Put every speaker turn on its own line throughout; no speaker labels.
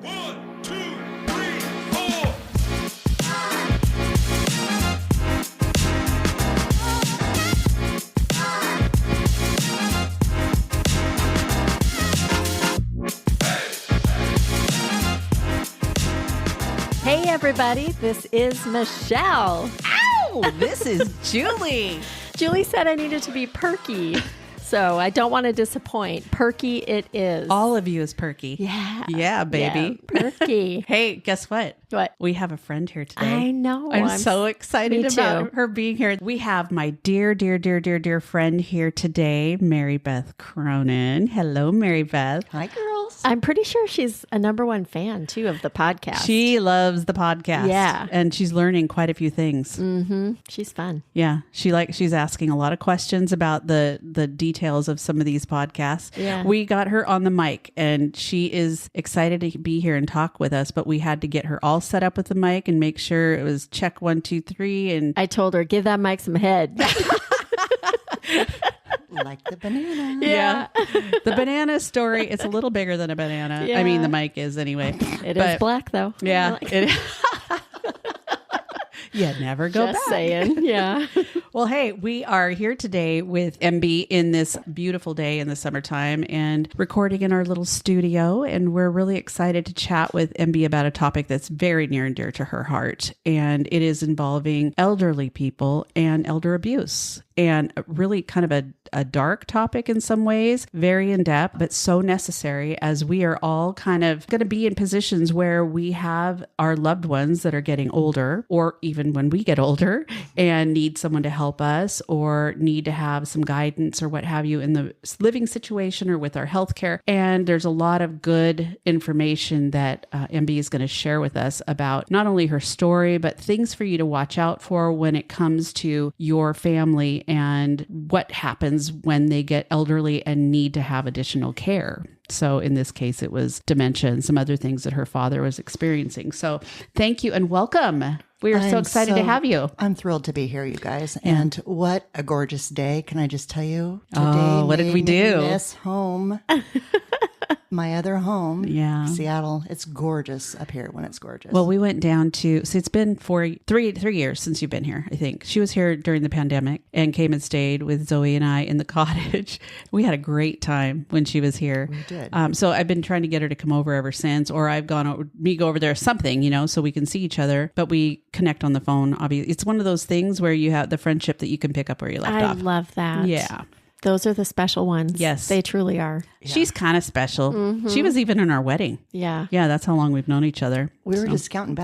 1, 2, 3, 4.
Hey everybody, this is Michelle.
Ow! This is Julie.
Julie said I needed to be perky, so I don't want to disappoint. Perky it is.
All of you is perky.
Yeah.
Yeah, baby.
Yeah, perky.
Hey, guess what?
What?
We have a friend here today.
I know.
I'm so excited
Me
about
too.
her being here. We have my dear friend here today, Mary Beth Cronin. Hello, Mary Beth.
Hi, girls.
I'm pretty sure she's a #1 fan too of the podcast.
She loves the podcast.
Yeah.
And she's learning quite a few things.
She's fun.
Yeah. She's asking a lot of questions about the details of some of these podcasts.
Yeah.
We got her on the mic and she is excited to be here and talk with us, but we had to get her all set up with the mic and make sure it was check 1, 2, 3. And
I told her, give that mic some head.
Like the banana.
yeah. The banana story, it's a little bigger than a banana.
Yeah.
I mean, the mic is anyway.
It is black though.
Yeah. It, yeah, never go
Just
back.
saying. Yeah.
Well, hey, we are here today with MB in this beautiful day in the summertime and recording in our little studio. And we're really excited to chat with MB about a topic that's very near and dear to her heart. And it is involving elderly people and elder abuse. And really kind of a dark topic in some ways, very in depth, but so necessary as we are all kind of going to be in positions where we have our loved ones that are getting older, or even when we get older and need someone to help us or need to have some guidance or what have you in the living situation or with our healthcare. And there's a lot of good information that MB is going to share with us about not only her story, but things for you to watch out for when it comes to your family and what happens when they get elderly and need to have additional care. So in this case, it was dementia and some other things that her father was experiencing. So thank you and welcome. We are so excited to have you.
I'm thrilled to be here, you guys. And what a gorgeous day. Can I just tell you? Today
Oh, what did we
made me
do?
miss home. My other home.
Yeah.
Seattle. It's gorgeous up here when it's gorgeous.
Well, we went down to, so it's been three years since you've been here, I think. She was here during the pandemic and came and stayed with Zoe and I in the cottage. We had a great time when she was here.
We did.
So I've been trying to get her to come over ever since, or I've gone over, go over there something, so we can see each other, but we connect on the phone. Obviously, it's one of those things where you have the friendship that you can pick up where you left
I
off.
love that.
Yeah.
Those are the special ones.
Yes.
They truly are.
She's kind of special. She was even in our wedding.
Yeah.
Yeah, that's how long we've known each other.
we were just counting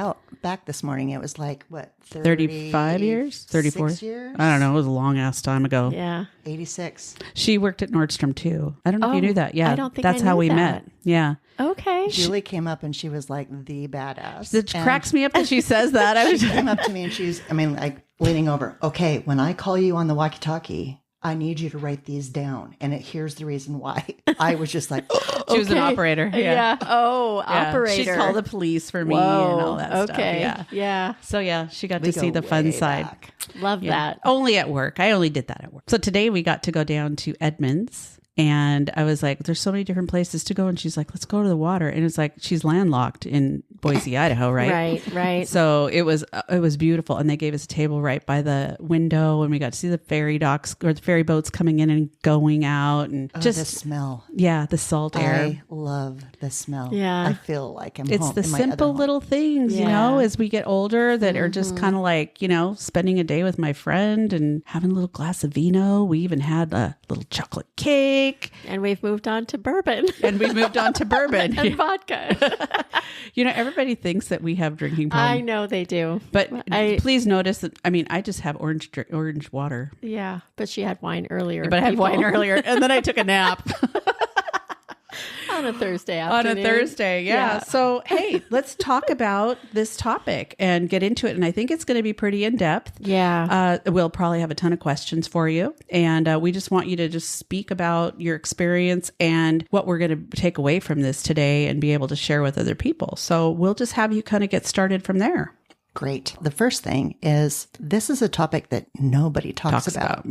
back this morning. It was like, what,
35 years? 34?
36 years?
I don't know. It was a long ass time ago.
Yeah.
86.
She worked at Nordstrom too. I don't know if you
Oh,
knew that. Yeah.
I don't think
that's
I
how
knew
we
that.
met. Yeah.
Okay.
Julie came up and she was like the badass.
It
And
cracks me up that she says that. I was
she came up to me and she's, like leaning over. Okay, when I call you on the walkie-talkie, I need you to write these down. And here's the reason why. I was just like,
she was an
Okay.
operator.
Yeah. Oh,
Yeah.
operator.
She'd call the police for me
Whoa.
and all that stuff.
Okay.
Yeah.
Yeah.
So yeah, she got
we
to see
go
the fun
way
side.
back.
Love
Yeah.
that.
Only at work. I only did that at work. So today we got to go down to Edmonds. And I was like, there's so many different places to go. And she's like, let's go to the water. And it's like, she's landlocked in Boise, Idaho, right?
Right.
So it was beautiful. And they gave us a table right by the window and we got to see the ferry docks or the ferry boats coming in and going out and
Oh,
just,
the smell.
yeah, the salt air.
I love the smell.
Yeah.
I feel like I'm
It's
home.
the
in my other
simple
home.
little things,
Yeah.
as we get older that are just kind of like, spending a day with my friend and having a little glass of vino. We even had a little chocolate cake
And we've moved on to bourbon
and we moved on to bourbon.
and vodka.
Everybody thinks that we have drinking
I
problems,
know they do.
but
I-
please notice that, I just have orange water,
Yeah. But she had wine earlier.
but I had
people.
wine earlier and then I took a nap.
On a Thursday
On
afternoon.
a Thursday, yeah. So, hey, let's talk about this topic and get into it. And I think it's going to be pretty in depth.
Yeah.
We'll probably have a ton of questions for you. And we just want you to just speak about your experience and what we're going to take away from this today and be able to share with other people. So we'll just have you kind of get started from there.
Great. The first thing is this is a topic that nobody talks about.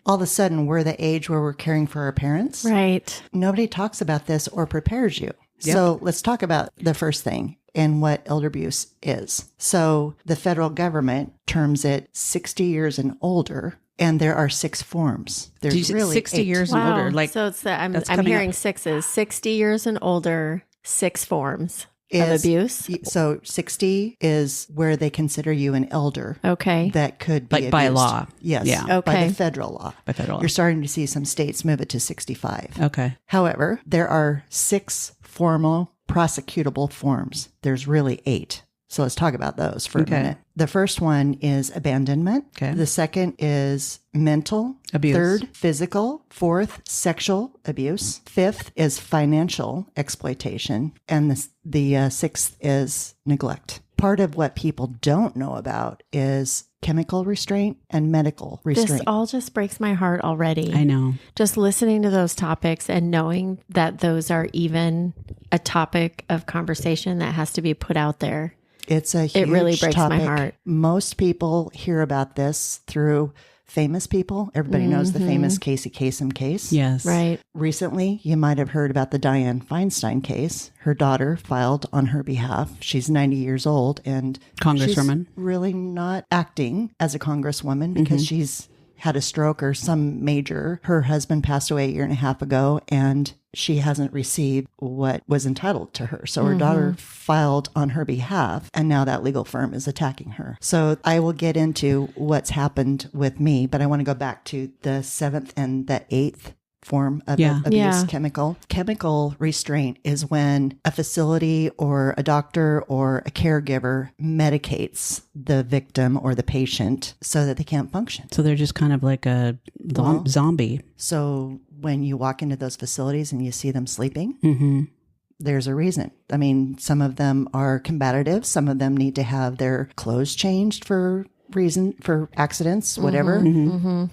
All of a sudden, we're the age where we're caring for our parents.
Right.
Nobody talks about this or prepares you. So let's talk about the first thing and what elder abuse is. So the federal government terms it 60 years and older, and there are 6 forms. There's really
60
8.
years and older. Like,
so it's I'm
that's
I'm
coming
hearing
up.
6s, 60 years and older, 6 forms of abuse.
So 60 is where they consider you an elder.
Okay.
That could be
Like by
abused.
law.
Yes.
Yeah.
By
Okay.
the federal law.
By federal law.
You're starting to see some states move it to 65.
Okay.
However, there are 6 formal prosecutable forms. There's really 8. So let's talk about those for a minute. The first one is abandonment.
Okay.
The second is mental.
Abuse.
Third, physical. Fourth, sexual abuse. Fifth is financial exploitation. And the sixth is neglect. Part of what people don't know about is chemical restraint and medical
This
restraint.
all just breaks my heart already.
I know.
Just listening to those topics and knowing that those are even a topic of conversation that has to be put out there.
It's a huge
It really breaks my
topic.
heart.
Most people hear about this through famous people. Everybody knows the famous Casey Kasem case.
Yes.
Right.
Recently, you might have heard about the Dianne Feinstein case. Her daughter filed on her behalf. She's 90 years old and
Congresswoman.
she's really not acting as a congresswoman because she's had a stroke or some major. Her husband passed away a year and a half ago, and she hasn't received what was entitled to her. So her daughter filed on her behalf, and now that legal firm is attacking her. So I will get into what's happened with me, but I want to go back to the 7th and the 8th form of abuse.
Yeah.
Chemical restraint is when a facility or a doctor or a caregiver medicates the victim or the patient so that they can't function.
So they're just kind of like a zombie.
So when you walk into those facilities and you see them sleeping, there's a reason. I mean, some of them are combative. Some of them need to have their clothes changed for accidents, whatever.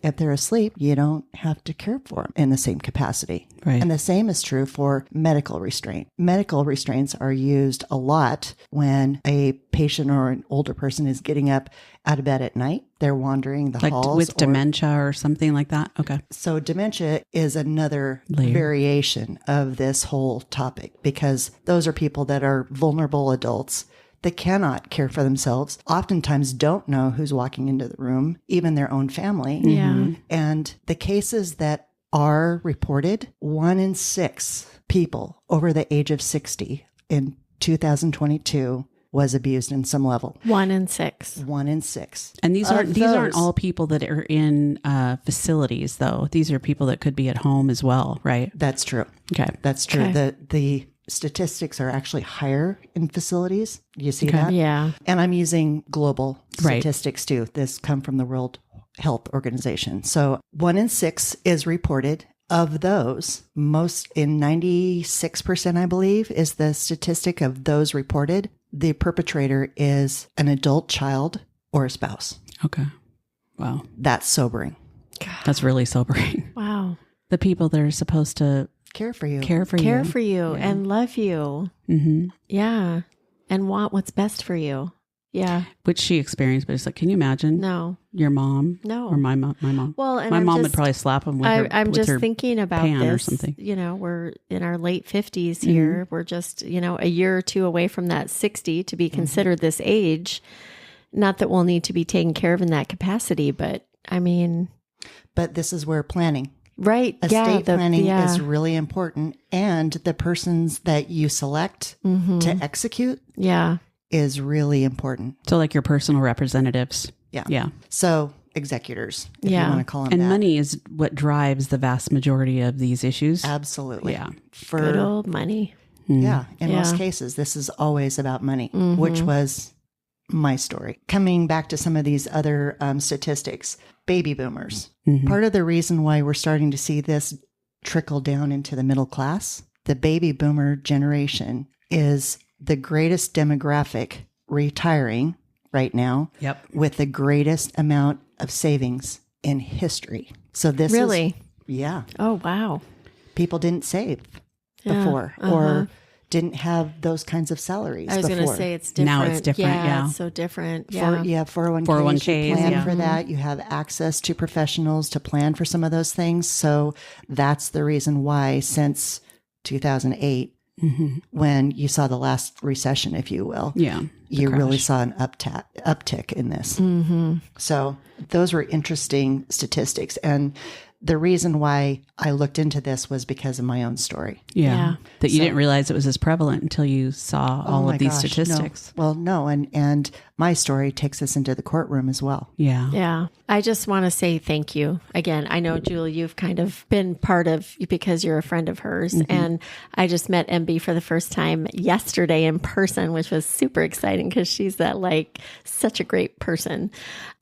If they're asleep, you don't have to care for them in the same capacity.
Right.
And the same is true for medical restraint. Medical restraints are used a lot when a patient or an older person is getting up out of bed at night. They're wandering the
Like
halls.
with dementia or something like that. Okay.
So dementia is another
Layer.
variation of this whole topic because those are people that are vulnerable adults that cannot care for themselves, oftentimes don't know who's walking into the room, even their own family.
Yeah.
And the cases that are reported, 1 in 6 people over the age of 60 in 2022 was abused in some level.
1 in 6.
1 in 6.
And these aren't
those-
all people that are in facilities, though. These are people that could be at home as well, right?
That's true.
Okay.
That's true.
Okay.
The statistics are actually higher in facilities. You see that?
Yeah.
And I'm using global
Right.
statistics too. This come from the World Health Organization. So 1 in 6 is reported. Of those, most in 96%, I believe, is the statistic of those reported. The perpetrator is an adult child or a spouse.
Okay. Wow.
That's sobering.
That's really sobering.
Wow.
The people that are supposed to
Care for you.
care for
Care
you.
for you and love you.
Mm-hmm.
Yeah. And want what's best for you. Yeah.
Which she experienced, but it's like, can you imagine
No.
your mom?
No.
Or my mom?
Well, and
my
I'm
mom would
just-
probably slap him with her.
I'm
with
just
her
thinking about
pan or
this.
something.
You know, we're in our late 50s here. We're just, a year or two away from that 60 to be considered this age. Not that we'll need to be taken care of in that capacity, but I mean,
But this is where planning.
right.
Estate planning is really important. And the persons that you select to execute
Yeah.
is really important.
So like your personal representatives.
Yeah.
Yeah.
So executors, if
Yeah.
you want to call them
And
that.
money is what drives the vast majority of these issues.
Absolutely.
Yeah.
Good old money.
Yeah. In most
Yeah.
cases, this is always about money, which was my story. Coming back to some of these other statistics, baby boomers. Part of the reason why we're starting to see this trickle down into the middle class, the baby boomer generation is the greatest demographic retiring right now
Yep.
with the greatest amount of savings in history. So this
Really?
is, yeah,
Oh, wow.
people didn't save
Yeah,
before or didn't have those kinds of salaries
I was going
before.
to say it's different.
Now it's different, yeah.
It's so different.
For,
Yeah.
401ks,
401ks,
you plan
yeah.
for that. You have access to professionals to plan for some of those things. So that's the reason why since 2008, when you saw the last recession, if you will.
Yeah.
You really saw an uptick in this. So those were interesting statistics. And the reason why I looked into this was because of my own story.
Yeah. That you didn't realize it was as prevalent until you saw all of these statistics.
No. Well, no. And my story takes us into the courtroom as well.
Yeah.
Yeah. I just want to say thank you. Again, I know, Julie, you've kind of been part of, because you're a friend of hers. And I just met MB for the first time yesterday in person, which was super exciting because she's such a great person.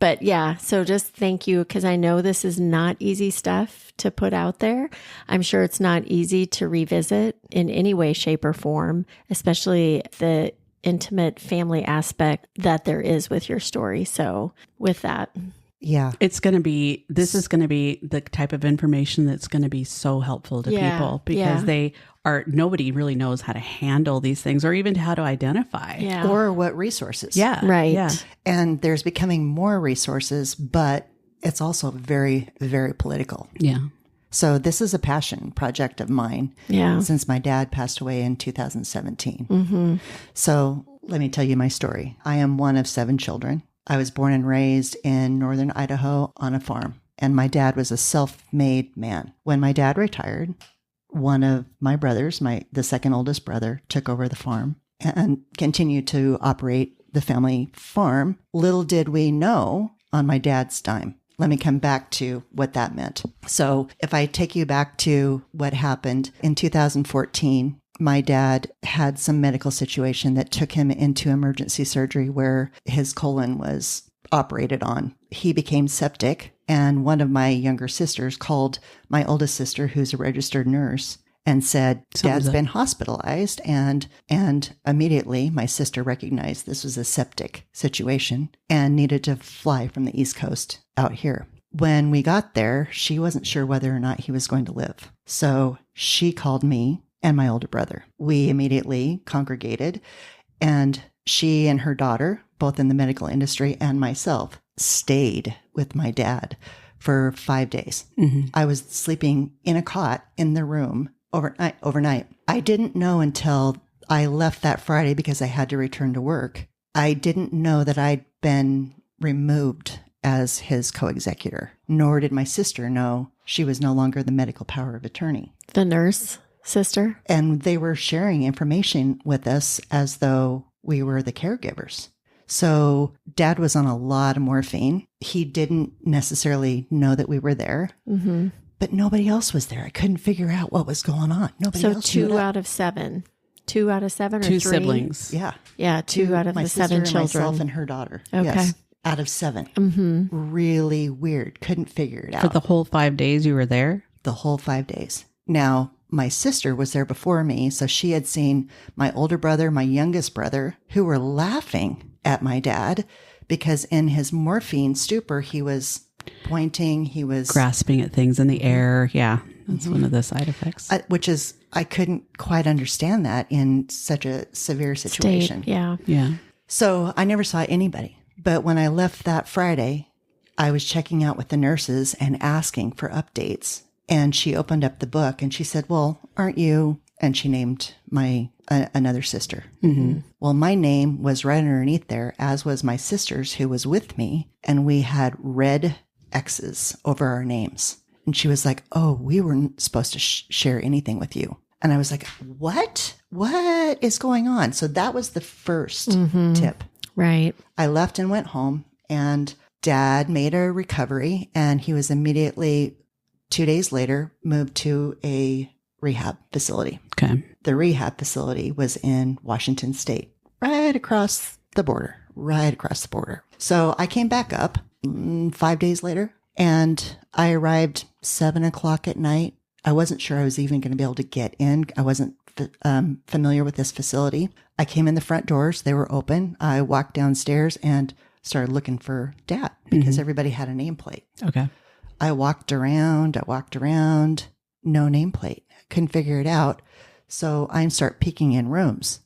But yeah, so just thank you, because I know this is not easy stuff to put out there. I'm sure it's not easy to revisit in any way, shape, or form, especially the intimate family aspect that there is with your story. So with that,
yeah,
this is going to be the type of information that's going to be so helpful to people, because nobody really knows how to handle these things or even how to identify.
Yeah.
Or what resources.
Yeah.
Right.
Yeah.
And there's becoming more resources, but it's also very, very political.
Yeah.
So this is a passion project of mine.
Yeah.
Since my dad passed away in 2017. So let me tell you my story. I am one of 7 children. I was born and raised in northern Idaho on a farm, and my dad was a self-made man. When my dad retired, one of my brothers, the second oldest brother, took over the farm and continued to operate the family farm. Little did we know, on my dad's dime. Let me come back to what that meant. So if I take you back to what happened in 2014, my dad had some medical situation that took him into emergency surgery where his colon was operated on. He became septic, and one of my younger sisters called my oldest sister, who's a registered nurse, and said, Dad's been hospitalized. And immediately my sister recognized this was a septic situation and needed to fly from the East Coast out here. When we got there, she wasn't sure whether or not he was going to live. So she called me and my older brother. We immediately congregated, and she and her daughter, both in the medical industry, and myself stayed with my dad for 5 days. I was sleeping in a cot in the room overnight. I didn't know until I left that Friday, because I had to return to work. I didn't know that I'd been removed as his co-executor, nor did my sister know she was no longer the medical power of attorney.
the nurse sister.
And they were sharing information with us as though we were the caregivers. So Dad was on a lot of morphine. He didn't necessarily know that we were there, but nobody else was there. I couldn't figure out what was going on. Nobody
So
else.
2 out of 7. 2 out of 7 or
2
3?
siblings.
Yeah.
Yeah, 2 out of
my
the
sister
7
and
children.
myself and her daughter.
Okay.
Yes. Out of 7. Really weird. Couldn't figure it out.
For the whole 5 days you were there?
The whole 5 days. Now, my sister was there before me, so she had seen my older brother, my youngest brother, who were laughing at my dad because in his morphine stupor, he was pointing, he was
Grasping at things in the air. Yeah. That's one of the side effects.
which is, I couldn't quite understand that in such a severe situation.
State, yeah.
Yeah.
So I never saw anybody. But when I left that Friday, I was checking out with the nurses and asking for updates. And she opened up the book and she said, well, aren't you? And she named my another sister. Well, my name was right underneath there, as was my sister's, who was with me. And we had red X's over our names. And she was like, oh, we weren't supposed to share anything with you. And I was like, what? What is going on? So that was the first tip.
Right.
I left and went home, and Dad made a recovery, and he was immediately 2 days later moved to a rehab facility.
Okay.
The rehab facility was in Washington State, right across the border. So I came back up 5 days later, and I arrived 7 o'clock at night. I wasn't sure I was even going to be able to get in. I wasn't familiar with this facility. I came in the front doors. They were open. I walked downstairs and started looking for Dad because everybody had a nameplate.
Okay.
I walked around, no nameplate. Couldn't figure it out. So I start peeking in rooms.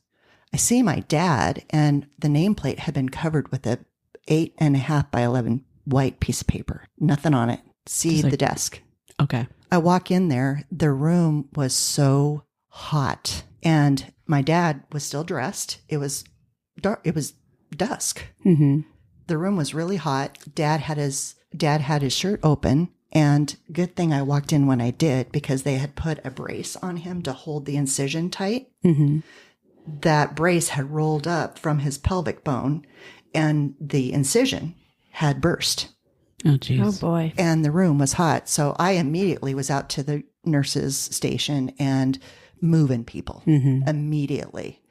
I see my dad, and the nameplate had been covered with a 8.5 by 11 white piece of paper. Nothing on it. See the desk.
Okay.
I walk in there. The room was so hot. And my dad was still dressed. It was dark. It was dusk.
Mm-hmm.
The room was really hot. Dad had his shirt open. And good thing I walked in when I did, because they had put a brace on him to hold the incision tight.
Mm-hmm.
That brace had rolled up from his pelvic bone, and the incision had burst.
Oh, geez.
Oh boy.
And the room was hot. So I immediately was out to the nurse's station and moving people immediately.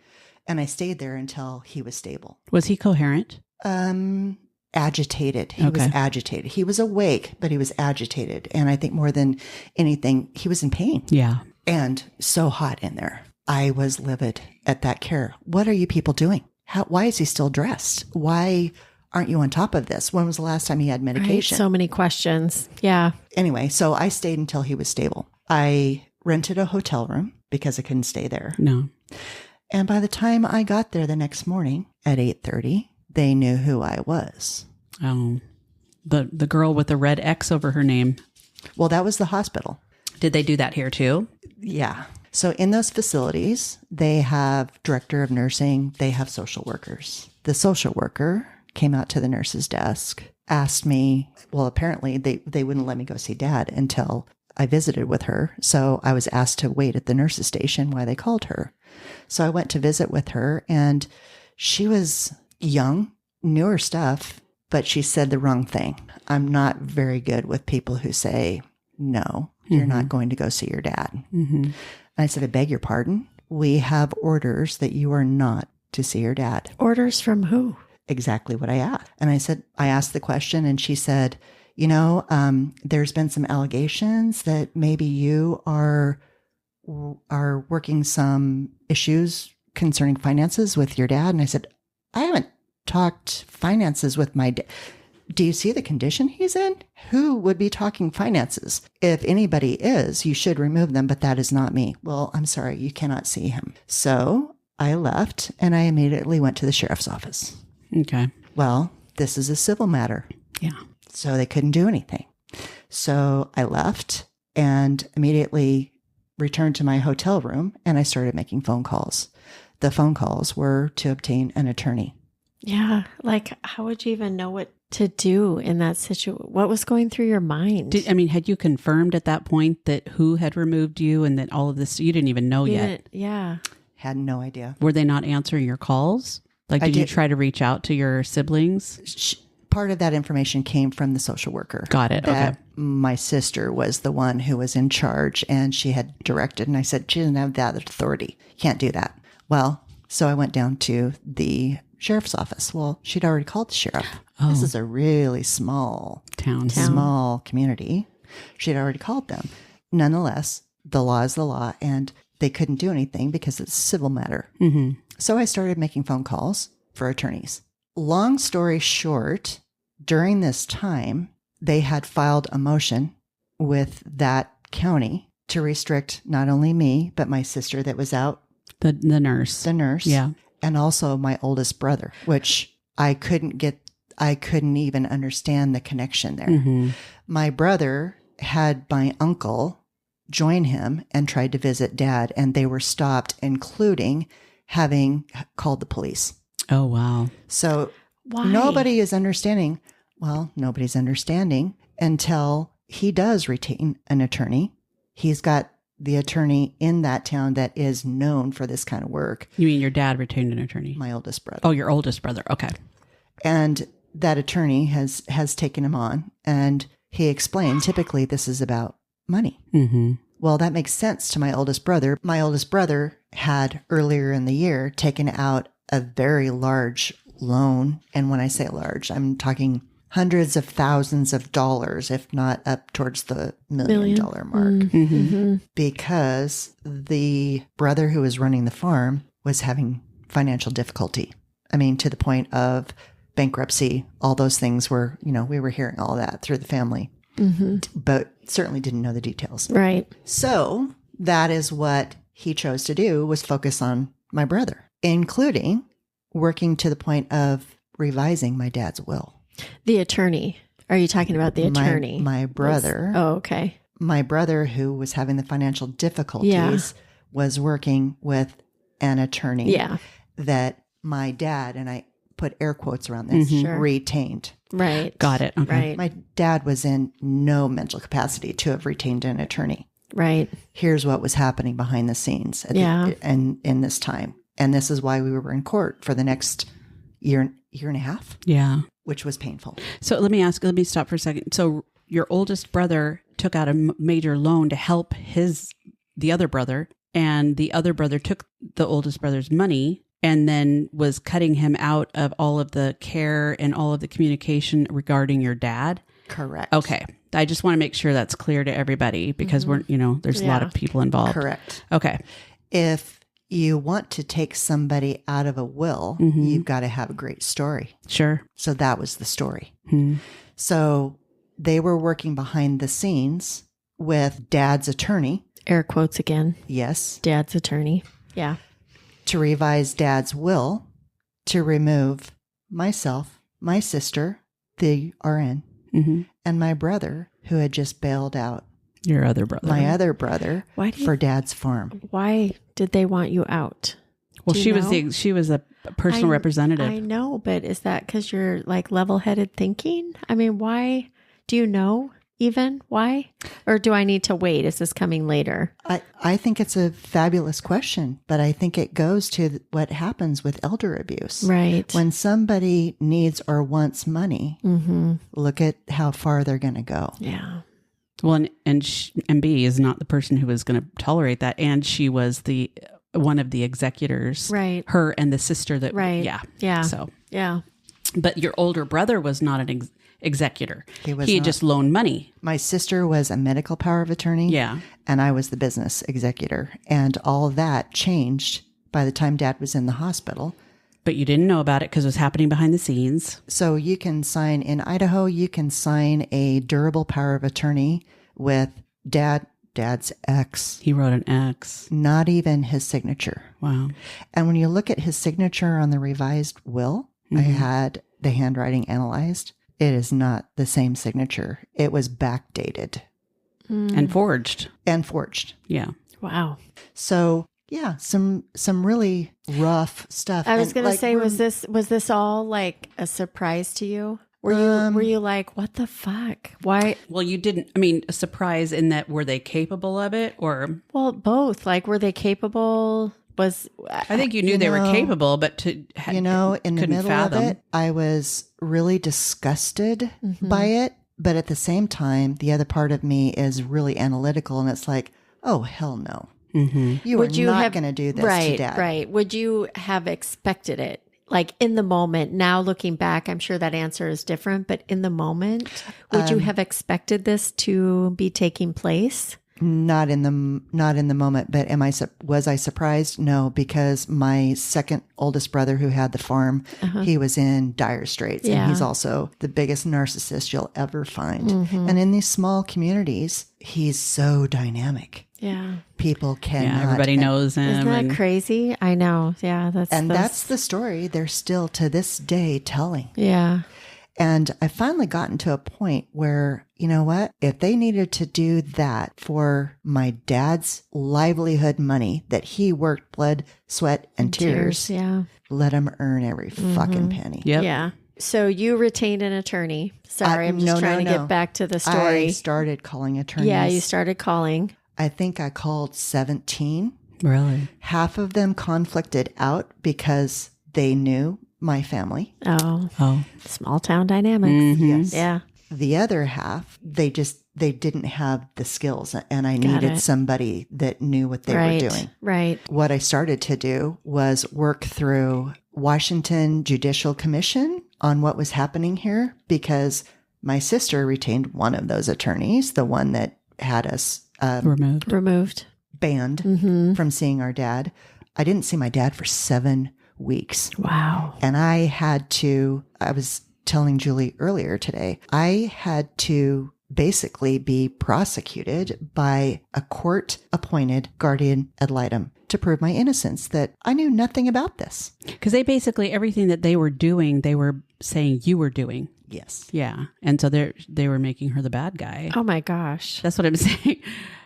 And I stayed there until he was stable.
Was he coherent?
Agitated. He was agitated. He was awake, but he was agitated. And I think more than anything, he was in pain.
Yeah.
And so hot in there. I was livid at that care. What are you people doing? Why is he still dressed? Why aren't you on top of this? When was the last time he had medication?
Right, so many questions. Yeah.
Anyway, so I stayed until he was stable. I rented a hotel room because I couldn't stay there.
No.
And by the time I got there the next morning at 8:30, they knew who I was.
Oh, the girl with the red X over her name.
Well, that was the hospital.
Did they do that here too?
Yeah. So in those facilities, they have director of nursing, they have social workers. The social worker came out to the nurse's desk, asked me, well, apparently they wouldn't let me go see Dad until I visited with her. So I was asked to wait at the nurse's station while they called her. So I went to visit with her, and she was young, newer stuff, but she said the wrong thing. I'm not very good with people who say, no, you're not going to go see your dad. And I said, I beg your pardon. We have orders that you are not to see your dad.
Orders from who?
Exactly what I asked. And I asked the question, and she said, there's been some allegations that maybe you are working some issues concerning finances with your dad. And I said, I haven't talked finances with my dad. Do you see the condition he's in? Who would be talking finances? If anybody is, you should remove them, but that is not me. Well, I'm sorry, you cannot see him. So I left, and I immediately went to the sheriff's office.
Okay.
Well, this is a civil matter.
Yeah.
So they couldn't do anything. So I left and immediately returned to my hotel room, and I started making phone calls. The phone calls were to obtain an attorney.
Yeah. Like, how would you even know what to do in that situation? What was going through your mind?
Had you confirmed at that point that who had removed you and that all of this, you didn't even know yet?
Yeah.
Had no idea.
Were they not answering your calls? Like, did you try to reach out to your siblings?
Part of that information came from the social worker.
Got it.
That
Okay.
My sister was the one who was in charge, and she had directed. And I said, she didn't have that authority. Can't do that. Well, so I went down to the sheriff's office. Well, she'd already called the sheriff.
Oh.
This is a really small small community. She'd already called them. Nonetheless, the law is the law, and they couldn't do anything because it's a civil matter. So I started making phone calls for attorneys. Long story short, during this time, they had filed a motion with that county to restrict not only me, but my sister that was out.
The nurse.
The nurse.
Yeah.
And also my oldest brother, which I couldn't even understand the connection there. My brother had my uncle join him and tried to visit Dad, and they were stopped, including having called the police.
Oh, wow.
So
Why?
nobody is understanding. Well, nobody's understanding until he does retain an attorney. He's got the attorney in that town that is known for this kind of work.
You mean your dad retained an attorney?
My oldest brother.
Oh, your oldest brother. Okay.
And that attorney has taken him on, and he explained, typically this is about money. Well, that makes sense to my oldest brother. My oldest brother had earlier in the year taken out a very large loan. And when I say large, I'm talking hundreds of thousands of dollars, if not up towards the $1 million mark. Because the brother who was running the farm was having financial difficulty. I mean, to the point of bankruptcy, all those things were, we were hearing all that through the family, but certainly didn't know the details.
Right.
So that is what he chose to do, was focus on my brother, including working to the point of revising my dad's will.
The attorney. Are you talking about the attorney?
My brother.
Oh, okay.
My brother, who was having the financial difficulties, was working with an attorney
Yeah.
that my dad, and I put air quotes around this,
Sure.
retained.
Right.
Got it. Okay.
Right.
My dad was in no mental capacity to have retained an attorney.
Right.
Here's what was happening behind the scenes and in this time. And this is why we were in court for the next year and a half,
Yeah.
which was painful.
So let me stop for a second. So your oldest brother took out a major loan to help the other brother, and the other brother took the oldest brother's money and then was cutting him out of all of the care and all of the communication regarding your dad.
Correct.
Okay. I just want to make sure that's clear to everybody because there's a lot of people involved.
Correct.
Okay.
If you want to take somebody out of a will, you've got to have a great story.
Sure.
So that was the story.
Hmm.
So they were working behind the scenes with dad's attorney.
Air quotes again.
Yes.
Dad's attorney. Yeah.
To revise dad's will to remove myself, my sister, the RN,
Mm-hmm.
and my brother who had just bailed out
Your other brother.
my other brother
Why do you-
for dad's farm.
Why did they want you out?
Well,
Do you
she was
know?
a personal representative.
I know, but is that because you're like level-headed thinking? I mean, why? Do you know even why? Or do I need to wait? Is this coming later?
I think it's a fabulous question, but I think it goes to what happens with elder abuse.
Right.
When somebody needs or wants money, look at how far they're going to go.
Yeah.
Well, and MB is not the person who was going to tolerate that, and she was one of the executors,
Right.
Her and the sister that,
Right.
yeah,
Yeah.
So,
Yeah.
but your older brother was not an executor.
He was
He had
not.
just loaned money.
My sister was a medical power of attorney.
Yeah.
And I was the business executor. And all that changed by the time dad was in the hospital.
But you didn't know about it because it was happening behind the scenes.
So you can sign in Idaho, you can sign a durable power of attorney with dad's ex,
He wrote an X.
not even his signature.
Wow.
And when you look at his signature on the revised will, I had the handwriting analyzed. It is not the same signature. It was backdated
And forged.
and forged.
Yeah.
Wow.
So yeah, some really rough stuff.
I was
And,
going to
like,
say,
we're-
was this all like a surprise to you? Were you like, what the fuck? Why?
Well, you didn't, I mean, a surprise in that were they capable of it or
Well, both. Like, were they capable?
I think you knew they were capable, but in
in the
couldn't
middle
fathom.
of it, I was really disgusted by it. But at the same time, the other part of me is really analytical, and it's like, oh hell no, you
Would
are
you
not
have
going to do this
right,
to dad.
Right. Would you have expected it? Like in the moment, now looking back, I'm sure that answer is different, but in the moment, would you have expected this to be taking place?
Not in the moment, but was I surprised? No, because my second oldest brother who had the farm, he was in dire straits,
Yeah.
and he's also the biggest narcissist you'll ever find. And in these small communities, he's so dynamic.
Yeah.
People cannot.
Yeah, everybody knows him.
Isn't that
and-
crazy? I know. Yeah.
That's the story they're still to this day telling.
yeah.
And I finally gotten to a point where, you know what? If they needed to do that for my dad's livelihood money that he worked blood, sweat, and tears,
Yeah.
let him earn every fucking penny.
Yep.
Yeah. So you retained an attorney. Sorry, I'm just
no,
trying
no,
to
no.
get back to the
I
story.
started calling attorneys.
Yeah, you started calling.
I think I called 17.
Really?
Half of them conflicted out because they knew my family.
Oh,
Oh.
small town dynamics.
Yes.
Yeah.
The other half, they didn't have the skills, and I needed
it.
somebody that knew what they
Right.
were doing.
Right.
What I started to do was work through Washington Judicial Commission on what was happening here, because my sister retained one of those attorneys, the one that had us
Removed.
banned from seeing our dad. I didn't see my dad for 7 weeks.
Wow.
And I was telling Julie earlier today, I had to basically be prosecuted by a court appointed guardian ad litem to prove my innocence, that I knew nothing about this.
Because they basically, everything that they were doing, they were saying you were doing.
Yes.
Yeah. And so they were making her the bad guy.
Oh my gosh.
That's what I'm saying.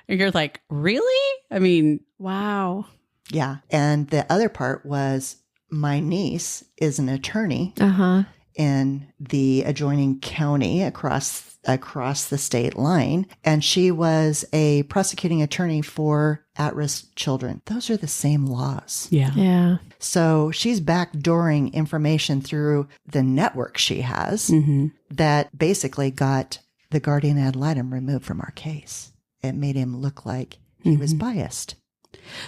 And you're like, really? I mean,
Wow.
Yeah. And the other part was my niece is an attorney
Uh-huh.
in the adjoining county across the state line, and she was a prosecuting attorney for at-risk children. Those are the same laws.
yeah.
Yeah.
So she's backdooring information through the network she has
Mm-hmm.
that basically got the guardian ad litem removed from our case. It made him look like he was biased.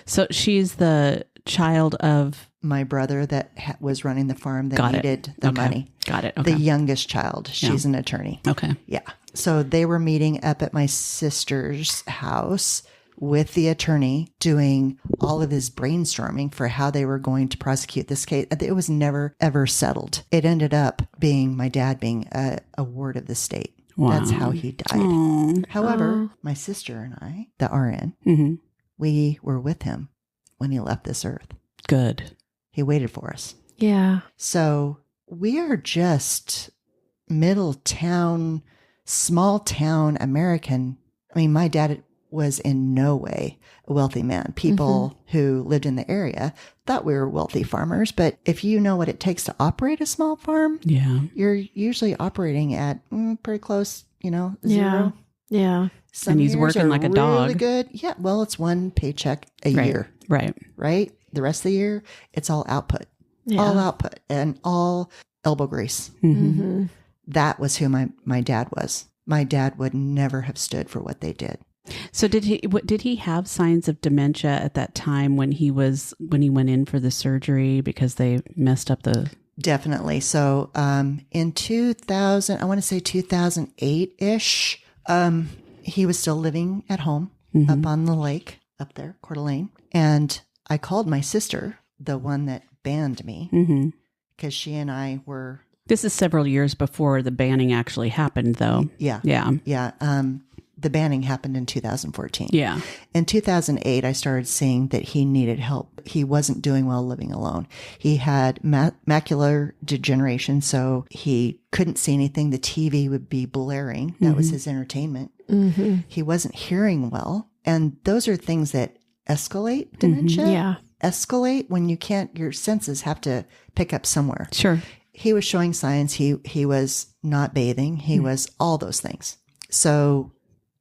So she's the child of...
My brother that was running the farm that
Got it.
needed the
Okay.
money.
Got it. Okay.
The youngest child. She's an attorney.
Okay.
Yeah. So they were meeting up at my sister's house with the attorney doing all of this brainstorming for how they were going to prosecute this case. It was never, ever settled. It ended up being my dad being a ward of the state.
Wow.
That's how he died.
Aw.
However, my sister and I, the RN,
Mm-hmm.
we were with him when he left this earth.
Good.
He waited for us.
Yeah.
So we are just middle town, small town American. I mean, my dad was in no way a wealthy man. People who lived in the area thought we were wealthy farmers. But if you know what it takes to operate a small farm,
Yeah.
you're usually operating at pretty close, zero.
Yeah. Yeah.
Some
And he's
years
working
are
like a
really
dog.
good. Yeah. Well, it's one paycheck a
Right.
year,
Right.
right? The rest of the year, it's all output.
Yeah.
All output and all elbow grease.
Mm-hmm.
Mm-hmm.
That was who my dad was. My dad would never have stood for what they did.
So did he have signs of dementia at that time when he went in for the surgery because they messed up the...
Definitely. So in 2000, I want to say 2008-ish, he was still living at home up on the lake up there, Coeur d'Alene. And I called my sister, the one that banned me,
Mm-hmm.
because she and I were,
This is several years before the banning actually happened, though.
yeah.
Yeah.
The banning happened in 2014.
Yeah.
In 2008, I started seeing that he needed help. He wasn't doing well living alone. He had macular degeneration, so he couldn't see anything. The TV would be blaring. That was his entertainment.
Mm-hmm.
He wasn't hearing well. And those are things that escalate dementia.
Yeah.
Escalate when you can't, your senses have to pick up somewhere.
Sure.
He was showing signs. He was not bathing. He was all those things. So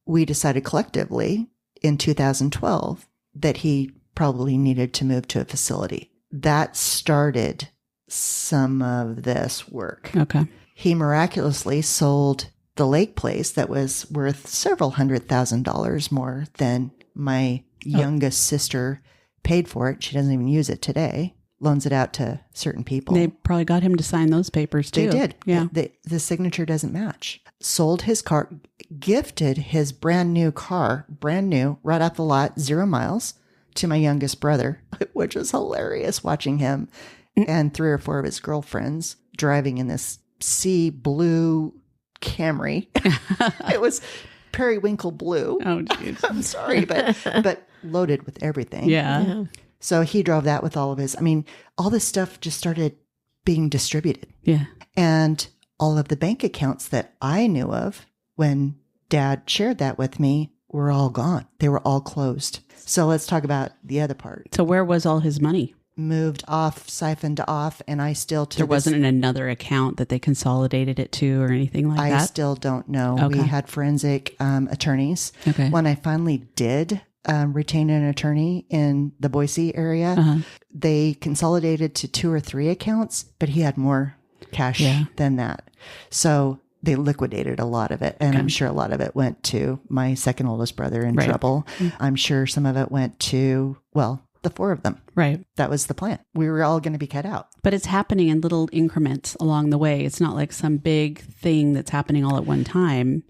we decided collectively in 2012 that he probably needed to move to a facility. That started some of this work.
Okay.
He miraculously sold the lake place that was worth several $100,000 more than my youngest sister paid for it. She doesn't even use it today. Loans it out to certain people.
They probably got him to sign those papers too.
They did.
Yeah.
The signature doesn't match. Sold his car, gifted his brand new car, brand new, right off the lot, 0 miles, to my youngest brother, which was hilarious watching him and 3 or 4 of his girlfriends driving in this sea blue Camry. It was periwinkle blue.
Oh, jeez.
I'm sorry, but loaded with everything.
Yeah.
Yeah.
So he drove that with all of his, all this stuff just started being distributed.
Yeah.
And all of the bank accounts that I knew of when Dad shared that with me were all gone. They were all closed. So let's talk about the other part.
So where was all his money?
Moved off, siphoned off, and I still
There wasn't another account that they consolidated it to or anything like
I
that?
still don't know.
Okay.
We had forensic attorneys.
Okay.
When I finally did retain an attorney in the Boise area, they consolidated to 2 or 3 accounts, but he had more cash than that. So they liquidated a lot of it. And I'm sure a lot of it went to my second oldest brother in trouble. I'm sure some of it went to, the 4 of them.
Right.
That was the plan. We were all going to be cut out.
But it's happening in little increments along the way. It's not like some big thing that's happening all at one time.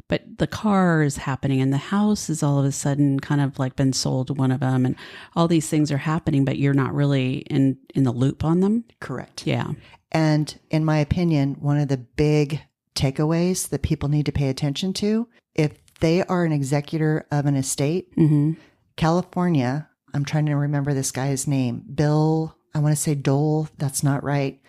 But the car is happening and the house is all of a sudden kind of like been sold to one of them. And all these things are happening, but you're not really in the loop on them.
Correct.
Yeah.
And in my opinion, one of the big takeaways that people need to pay attention to, if they are an executor of an estate, California, I'm trying to remember this guy's name, Bill, I want to say Dole, that's not right.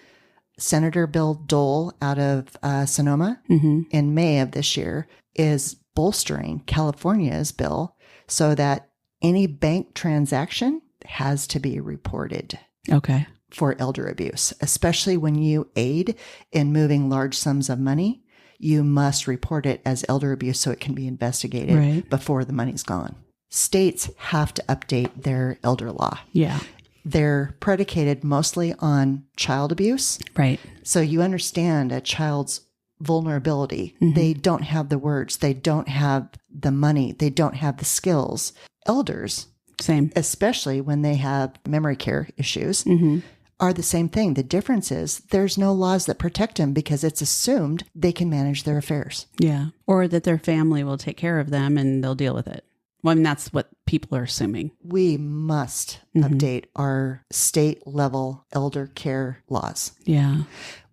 Senator Bill Dole out of Sonoma in May of this year is bolstering California's bill so that any bank transaction has to be reported
Okay.
for elder abuse, especially when you aid in moving large sums of money. You must report it as elder abuse so it can be investigated
Right.
before the money's gone. States have to update their elder law.
Yeah.
They're predicated mostly on child abuse.
Right.
So you understand a child's vulnerability. They don't have the words. They don't have the money. They don't have the skills. Elders,
Same.
especially when they have memory care issues, are the same thing. The difference is there's no laws that protect them because it's assumed they can manage their affairs.
Yeah. Or that their family will take care of them and they'll deal with it. Well, I mean, that's what people are assuming.
We must update our state level elder care laws.
Yeah.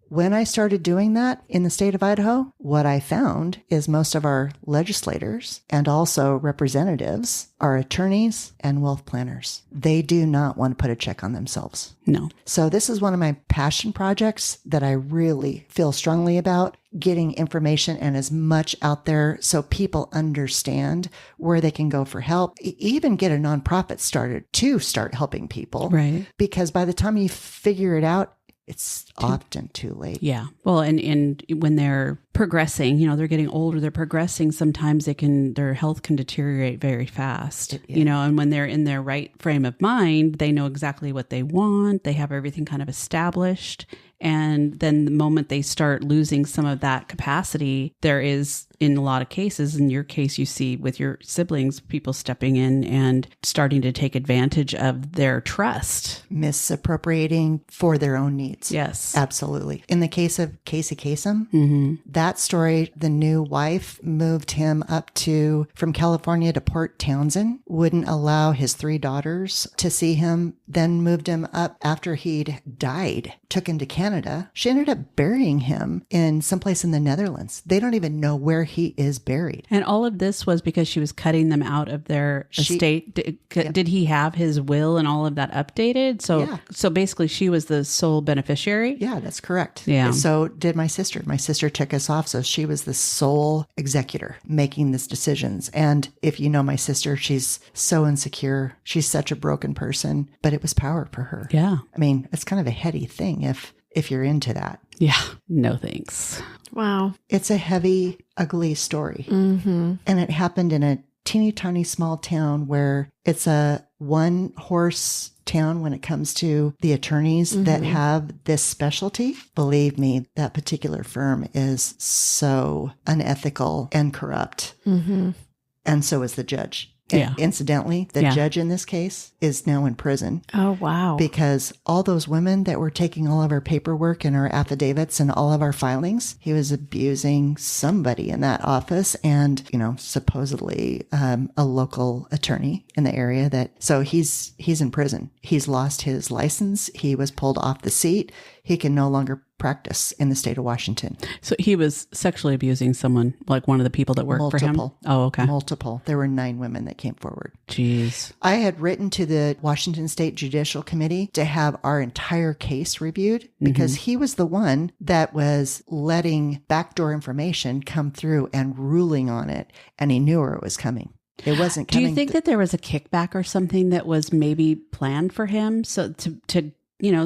When I started doing that in the state of Idaho, what I found is most of our legislators and also representatives are attorneys and wealth planners. They do not want to put a check on themselves.
No.
So this is one of my passion projects that I really feel strongly about, getting information and as much out there so people understand where they can go for help, even get a nonprofit started to start helping people.
Right.
Because by the time you figure it out, it's often too late.
Yeah. Well, and when they're progressing, they're getting older, they're progressing, sometimes their health can deteriorate very fast, and when they're in their right frame of mind, they know exactly what they want. They have everything kind of established. And then the moment they start losing some of that capacity, there is, in a lot of cases, in your case, you see with your siblings, people stepping in and starting to take advantage of their trust.
Misappropriating for their own needs.
Yes.
Absolutely. In the case of Casey Kasem, that story, the new wife moved him up from California to Port Townsend, wouldn't allow his 3 daughters to see him, then moved him up after he'd died, took him to Canada. She ended up burying him in someplace in the Netherlands. They don't even know where he is buried.
And all of this was because she was cutting them out of their estate. Did he have his will and all of that updated? So basically she was the sole beneficiary?
Yeah, that's correct.
Yeah.
So did my sister. My sister took us off. So she was the sole executor making these decisions. And if you know my sister, she's so insecure. She's such a broken person, but it was power for her.
Yeah.
I mean, it's kind of a heady thing if you're into that.
Yeah. No thanks.
Wow.
It's a heavy, ugly story. And it happened in a teeny tiny small town where it's a one-horse town when it comes to the attorneys that have this specialty. Believe me, that particular firm is so unethical and corrupt. And so is the judge.
Yeah.
Incidentally, the judge in this case is now in prison.
Oh, wow.
Because all those women that were taking all of our paperwork and our affidavits and all of our filings, he was abusing somebody in that office and, supposedly a local attorney in the area so he's in prison. He's lost his license. He was pulled off the seat. He can no longer practice in the state of Washington.
So he was sexually abusing someone, like one of the people that worked for him? Oh, okay.
Multiple. There were 9 women that came forward.
Jeez.
I had written to the Washington State Judicial Committee to have our entire case reviewed because he was the one that was letting backdoor information come through and ruling on it. And he knew where it was coming. It wasn't coming.
Do you think that there was a kickback or something that was maybe planned for him? So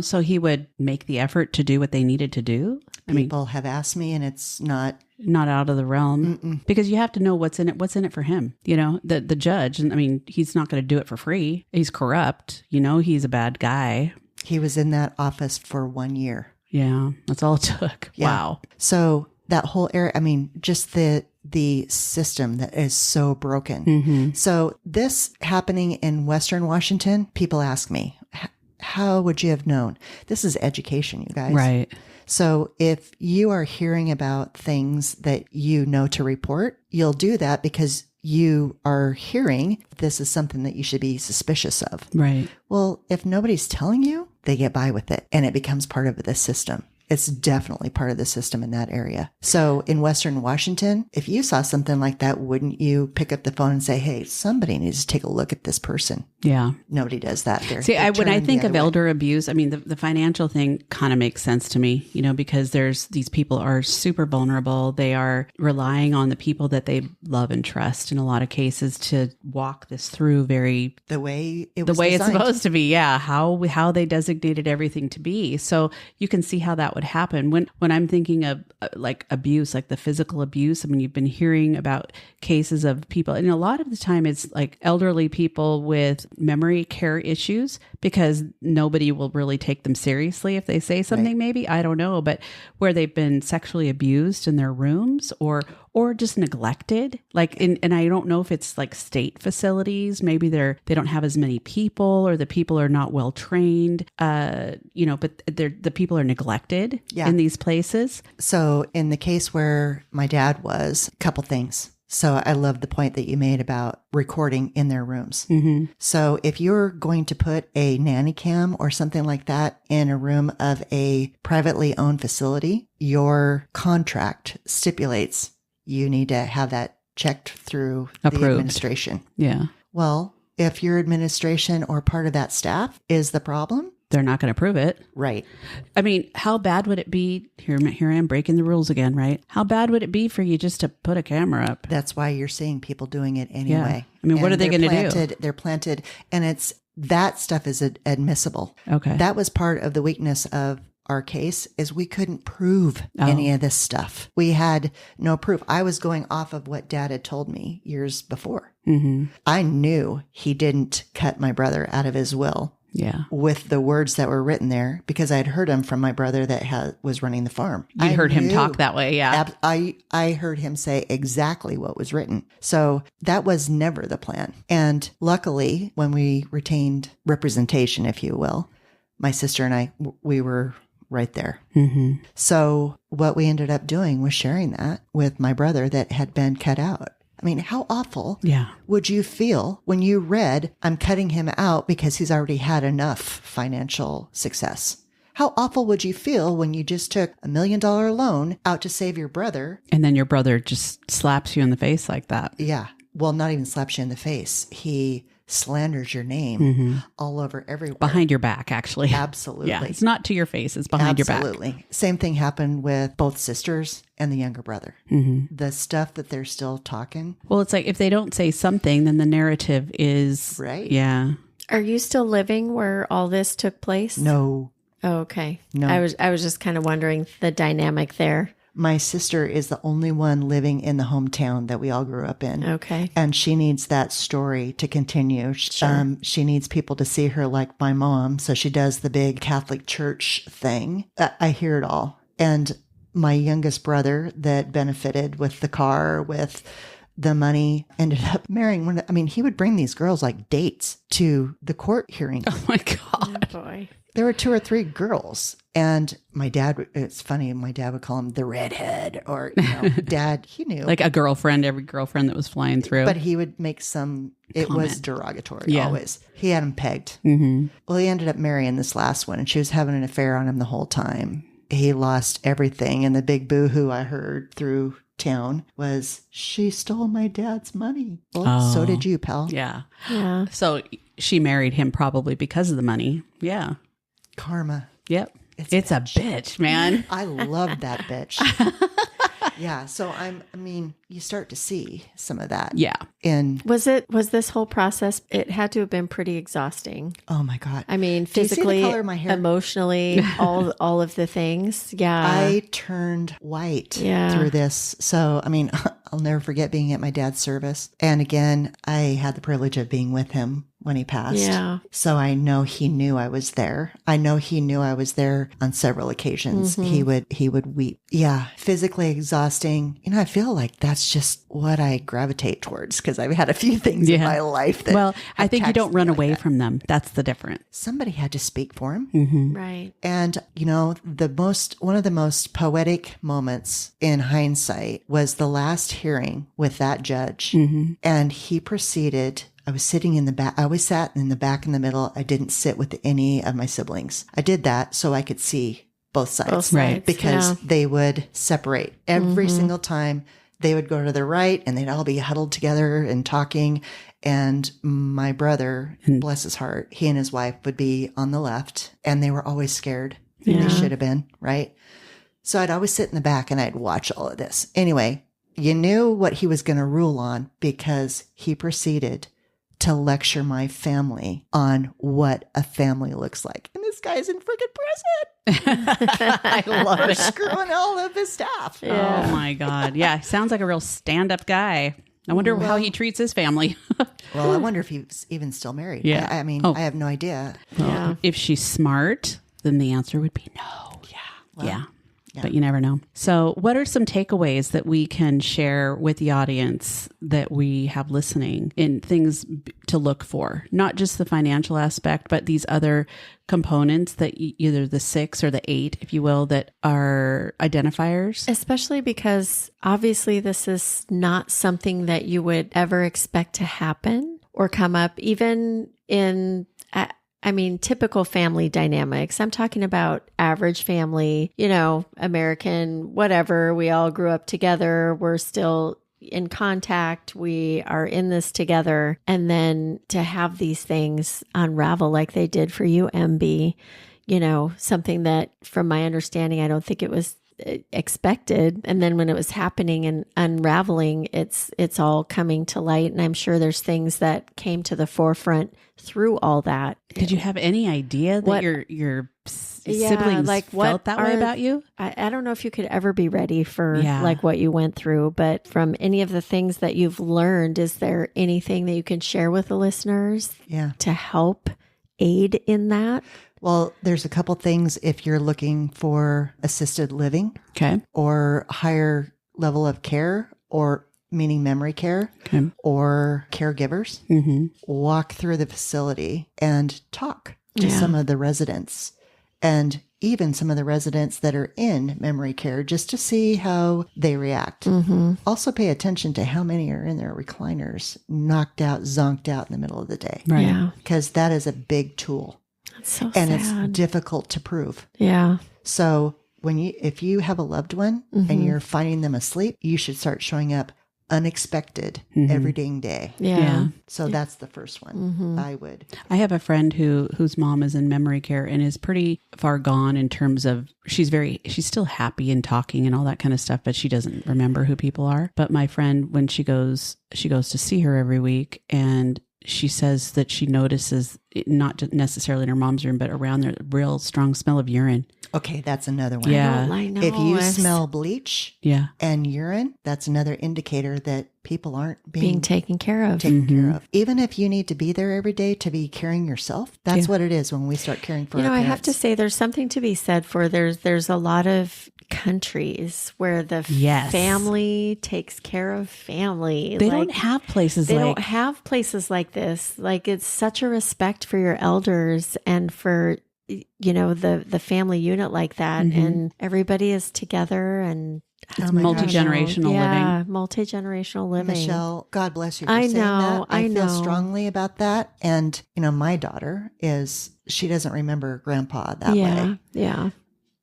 so he would make the effort to do what they needed to do?
People have asked me, and it's not
out of the realm because you have to know what's in it for him. The judge, and he's not going to do it for free. He's corrupt. He's a bad guy.
He was in that office for 1 year.
Yeah. That's all it took.
Yeah.
Wow.
So that whole area, just the system that is so broken. So this happening in Western Washington, people ask me, how would you have known? This is education, you guys.
Right.
So if you are hearing about things that you know to report, you'll do that because you are hearing this is something that you should be suspicious of.
Right.
Well, if nobody's telling you, they get by with it and it becomes part of the system. It's definitely part of the system in that area. So in Western Washington, if you saw something like that, wouldn't you pick up the phone and say, hey, somebody needs to take a look at this person?
Yeah.
Nobody does that there.
See,
They
when I
turn
think
the
of
other way.
elder abuse, I mean, the financial thing kind of makes sense to me, because these people are super vulnerable. They are relying on the people that they love and trust in a lot of cases to walk this through
the way
the
was
way it's
designed.
supposed to be. Yeah. How they designated everything to be. So you can see how that would happen when I'm thinking of like abuse, like the physical abuse. I mean, you've been hearing about cases of people, and a lot of the time it's like elderly people with memory care issues because nobody will really take them seriously if they say something,
Right.
maybe, I don't know, but where they've been sexually abused in their rooms or just neglected. Like, and I don't know if it's like state facilities, maybe they don't have as many people or the people are not well trained, but the people are neglected
Yeah.
in these places.
So in the case where my dad was, a couple things. So I love the point that you made about recording in their rooms.
Mm-hmm.
So if you're going to put a nanny cam or something like that in a room of a privately owned facility, your contract stipulates you need to have that checked through
Approved.
the administration.
Yeah.
Well, if your administration or part of that staff is the problem,
They're not going to prove it.
right.
I mean, how bad would it be? Here I am breaking the rules again, right? How bad would it be for you just to put a camera up?
That's why you're seeing people doing it anyway.
I mean, what
And
are they
they're
gonna do?
planted- They're planted, and that stuff is admissible.
Okay.
That was part of the weakness of our case is we couldn't prove
Oh.
any of this stuff. We had no proof. I was going off of what Dad had told me years before.
Mm-hmm.
I knew he didn't cut my brother out of his will
Yeah.
with the words that were written there because I'd heard them from my brother that was running the farm.
You
I
heard him
knew-
talk that way. Yeah.
I heard him say exactly what was written. So that was never the plan. And luckily, when we retained representation, if you will, my sister and I, we were right there.
Mm-hmm.
So what we ended up doing was sharing that with my brother that had been cut out. I mean, how awful
Yeah.
would you feel when you read, I'm cutting him out because he's already had enough financial success? How awful would you feel when you just took $1 million loan out to save your brother?
And then your brother just slaps you in the face like that.
Yeah. Well, not even slaps you in the face. He slanders your name all over everywhere.
Behind your back, actually.
Absolutely.
Yeah. It's not to your face. It's behind your back.
Absolutely. Same thing happened with both sisters and the younger brother.
Mm-hmm.
The stuff that they're still talking.
Well, it's like if they don't say something, then the narrative is
Right.
Yeah.
Are you still living where all this took place?
No.
Oh, okay.
No.
I was just kind of wondering the dynamic there.
My sister is the only one living in the hometown that we all grew up in.
Okay.
And she needs that story to continue.
Sure.
She needs people to see her like my mom. So she does the big Catholic church thing. I hear it all. And my youngest brother that benefited with the car, with the money, ended up marrying one. He would bring these girls like dates to the court hearing.
Oh my God.
Oh, boy.
There were 2 or 3 girls. And my dad, it's funny, my dad would call him the redhead or, Dad, he knew.
Like a girlfriend, every girlfriend that was flying through.
But he would make it was
Comment.
derogatory
Yeah.
always. He had him pegged.
Mm-hmm.
Well, he ended up marrying this last one and she was having an affair on him the whole time. He lost everything. And the big boo-hoo I heard through town was, she stole my dad's money. Well, so
Oh.
did you, pal.
Yeah.
Yeah.
So she married him probably because of the money. Yeah.
Karma.
Yep. It's a bitch, man.
I love that bitch. Yeah. So you start to see some of that.
Yeah.
And
Was this whole process, it had to have been pretty exhausting.
oh my God.
I mean,
Do you see the
physically,
color of my hair?
emotionally, all of the things. Yeah.
I turned white
Yeah.
through this. So, I'll never forget being at my dad's service. And again, I had the privilege of being with him when he passed.
Yeah.
So I know he knew I was there. I know he knew I was there on several occasions.
Mm-hmm.
He would weep. Yeah. Physically exhausting. I feel like that's just what I gravitate towards because I've had a few things in
Yeah.
my life that
Well, I
have
think you
taxed
don't
me
run
like
away
that.
from them. That's the difference.
Somebody had to speak for him.
Mm-hmm.
Right.
And, one of the most poetic moments in hindsight was the last hearing with that judge.
Mm-hmm.
And he proceeded. I was sitting in the back. I always sat in the back in the middle. I didn't sit with any of my siblings. I did that so I could see both sides.
Both
Right.
sides,
Because
yeah.
they would separate every single time. They would go to the right and they'd all be huddled together and talking. And my brother, bless his heart, he and his wife would be on the left, and they were always scared.
Yeah.
They should have been, right? So I'd always sit in the back and I'd watch all of this. Anyway, you knew what he was going to rule on because he proceeded to lecture my family on what a family looks like. And this guy's in freaking prison
I love
for
it.
screwing all of his staff.
Oh my God. Yeah. Sounds like a real stand-up guy. I wonder how he treats his family.
Well, I wonder if he's even still married.
Yeah.
I mean,
Oh.
I have no idea.
Yeah.
If she's smart, then the answer would be no. Yeah. But you never know. So, what are some takeaways that we can share with the audience that we have listening in things to look for? Not just the financial aspect, but these other components that either the 6 or the 8, if you will, that are identifiers.
Especially because obviously this is not something that you would ever expect to happen or come up even in, I mean, typical family dynamics. I'm talking about average family, you know, American, whatever. We all grew up together. We're still in contact. We are in this together. And then to have these things unravel like they did for you, MB, you know, something that from my understanding, I don't think it was expected. And then when it was happening and unraveling, it's all coming to light. And I'm sure there's things that came to the forefront through all that.
Did you have any idea that
What-
your siblings
like what
felt that way
are-
about you?
I don't know if you could ever be ready for
Yeah.
like what you went through, but from any of the things that you've learned, is there anything that you can share with the listeners
Yeah.
to help aid in that?
Well, there's a couple things if you're looking for assisted living
Okay.
or higher level of care, or meaning memory care,
Okay.
or caregivers.
Mm-hmm.
Walk through the facility and talk to
Yeah.
some of the residents, and even some of the residents that are in memory care, just to see how they react.
Mm-hmm.
Also pay attention to how many are in their recliners, knocked out, zonked out in the middle of the day,
Right.
Yeah.
because that is a big tool
That's so
and
sad.
it's difficult to prove.
Yeah.
So if you have a loved one and you're finding them asleep, you should start showing up unexpected every dang day.
Yeah.
Yeah.
So that's the first one. I would.
I have a friend whose mom is in memory care and is pretty far gone in terms of she's still happy and talking and all that kind of stuff, but she doesn't remember who people are. But my friend, when she goes to see her every week, and she says that she notices not just necessarily in her mom's room, but around there, real strong smell of urine.
Okay, that's another one.
Yeah.
I know.
If you
It's
smell bleach
Yeah.
and urine, that's another indicator that people aren't
being
being
taken care of.
taken care of. Even if you need to be there every day to be caring yourself, that's what it is when we start caring for
You know,
our
I have to
parents.
say there's something to be said for there's a lot of countries where the
Yes.
family takes care of family.
They
Like,
don't have places
they
like
don't have places like this. Like, it's such a respect for your elders and for, you know, the family unit like that. And everybody is together and
Oh my gosh.
multi-generational
yeah,
living.
multi-generational living.
Michelle, God bless you for
I
saying
know,
that.
I
feel
know.
strongly about that. And, you know, my daughter she doesn't remember grandpa that
yeah,
way.
yeah.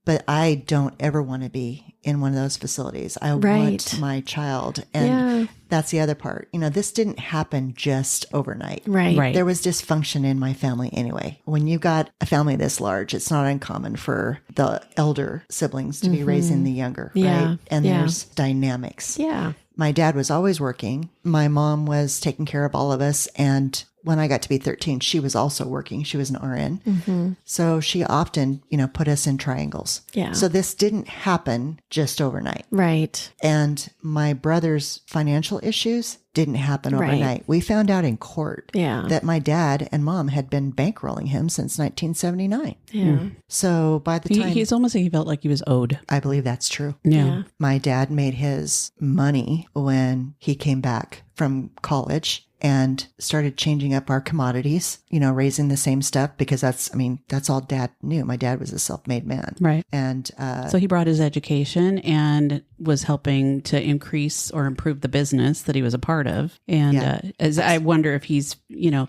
But I don't ever want to be in one of those facilities. I
Right.
want my child. And
Yeah.
that's the other part. You know, this didn't happen just overnight.
Right.
Right.
There was dysfunction in my family anyway. When you got a family this large, it's not uncommon for the elder siblings to be raising the younger,
Yeah.
right? And
Yeah.
there's dynamics.
Yeah.
My dad was always working. My mom was taking care of all of us. And when I got to be 13, she was also working. She was an RN. So she often, you know, put us in triangles.
Yeah.
So this didn't happen just overnight.
Right.
And my brother's financial issues didn't happen
Right.
overnight. We found out in court
Yeah.
that my dad and mom had been bankrolling him since 1979.
Yeah.
So by the time
He's almost like he felt like he was owed.
I believe that's true.
Yeah.
My dad made his money when he came back from college and started changing up our commodities, raising the same stuff because that's all Dad knew. My dad was a self-made man.
Right.
And
So he brought his education and was helping to increase or improve the business that he was a part of. And as I wonder if he's,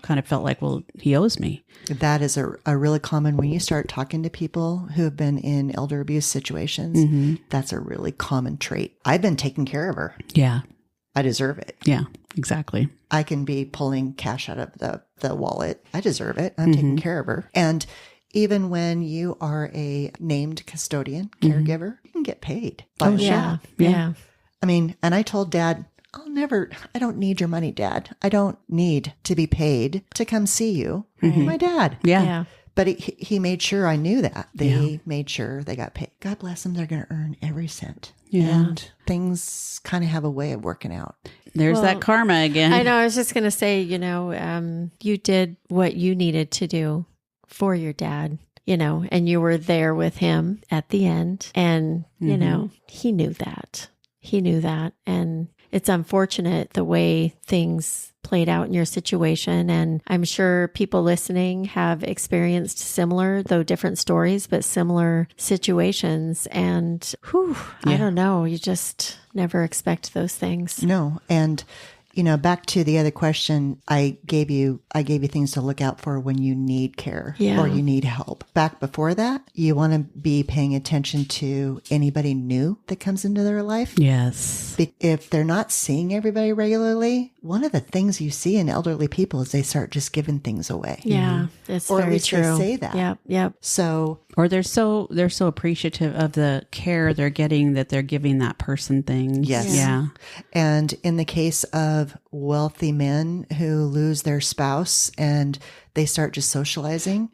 kind of felt like, well, he owes me.
that is a really common, when you start talking to people who have been in elder abuse situations, that's a really common trait. I've been taking care of her.
Yeah.
I deserve it.
Yeah, exactly.
I can be pulling cash out of the wallet. I deserve it. I'm taking care of her. And even when you are a named custodian, caregiver, you can get paid.
Oh,
Yeah.
sure.
Yeah.
I mean, and I told Dad, I don't need your money, Dad. I don't need to be paid to come see you. My dad.
Yeah.
Yeah.
But he made sure I knew that. They made sure they got paid. God bless them. They're going to earn every cent.
Yeah.
And things kind of have a way of working out.
There's
Well,
that karma again.
I know. I was just going to say, you did what you needed to do for your dad, and you were there with him at the end. And, he knew that. He knew that. And it's unfortunate the way things played out in your situation. And I'm sure people listening have experienced similar, though different stories, but similar situations. And I don't know, you just never expect those things.
No. And, back to the other question, I gave you things to look out for when you need care or you need help. Back before that, you want to be paying attention to anybody new that comes into their life.
Yes.
If they're not seeing everybody regularly, one of the things you see in elderly people is they start just giving things away.
Yeah, it's
Or at
very
least
true.
they say that.
Yep.
So
Or they're so appreciative of the care they're getting that they're giving that person things.
Yes.
Yeah.
And in the case of wealthy men who lose their spouse and they start just socializing,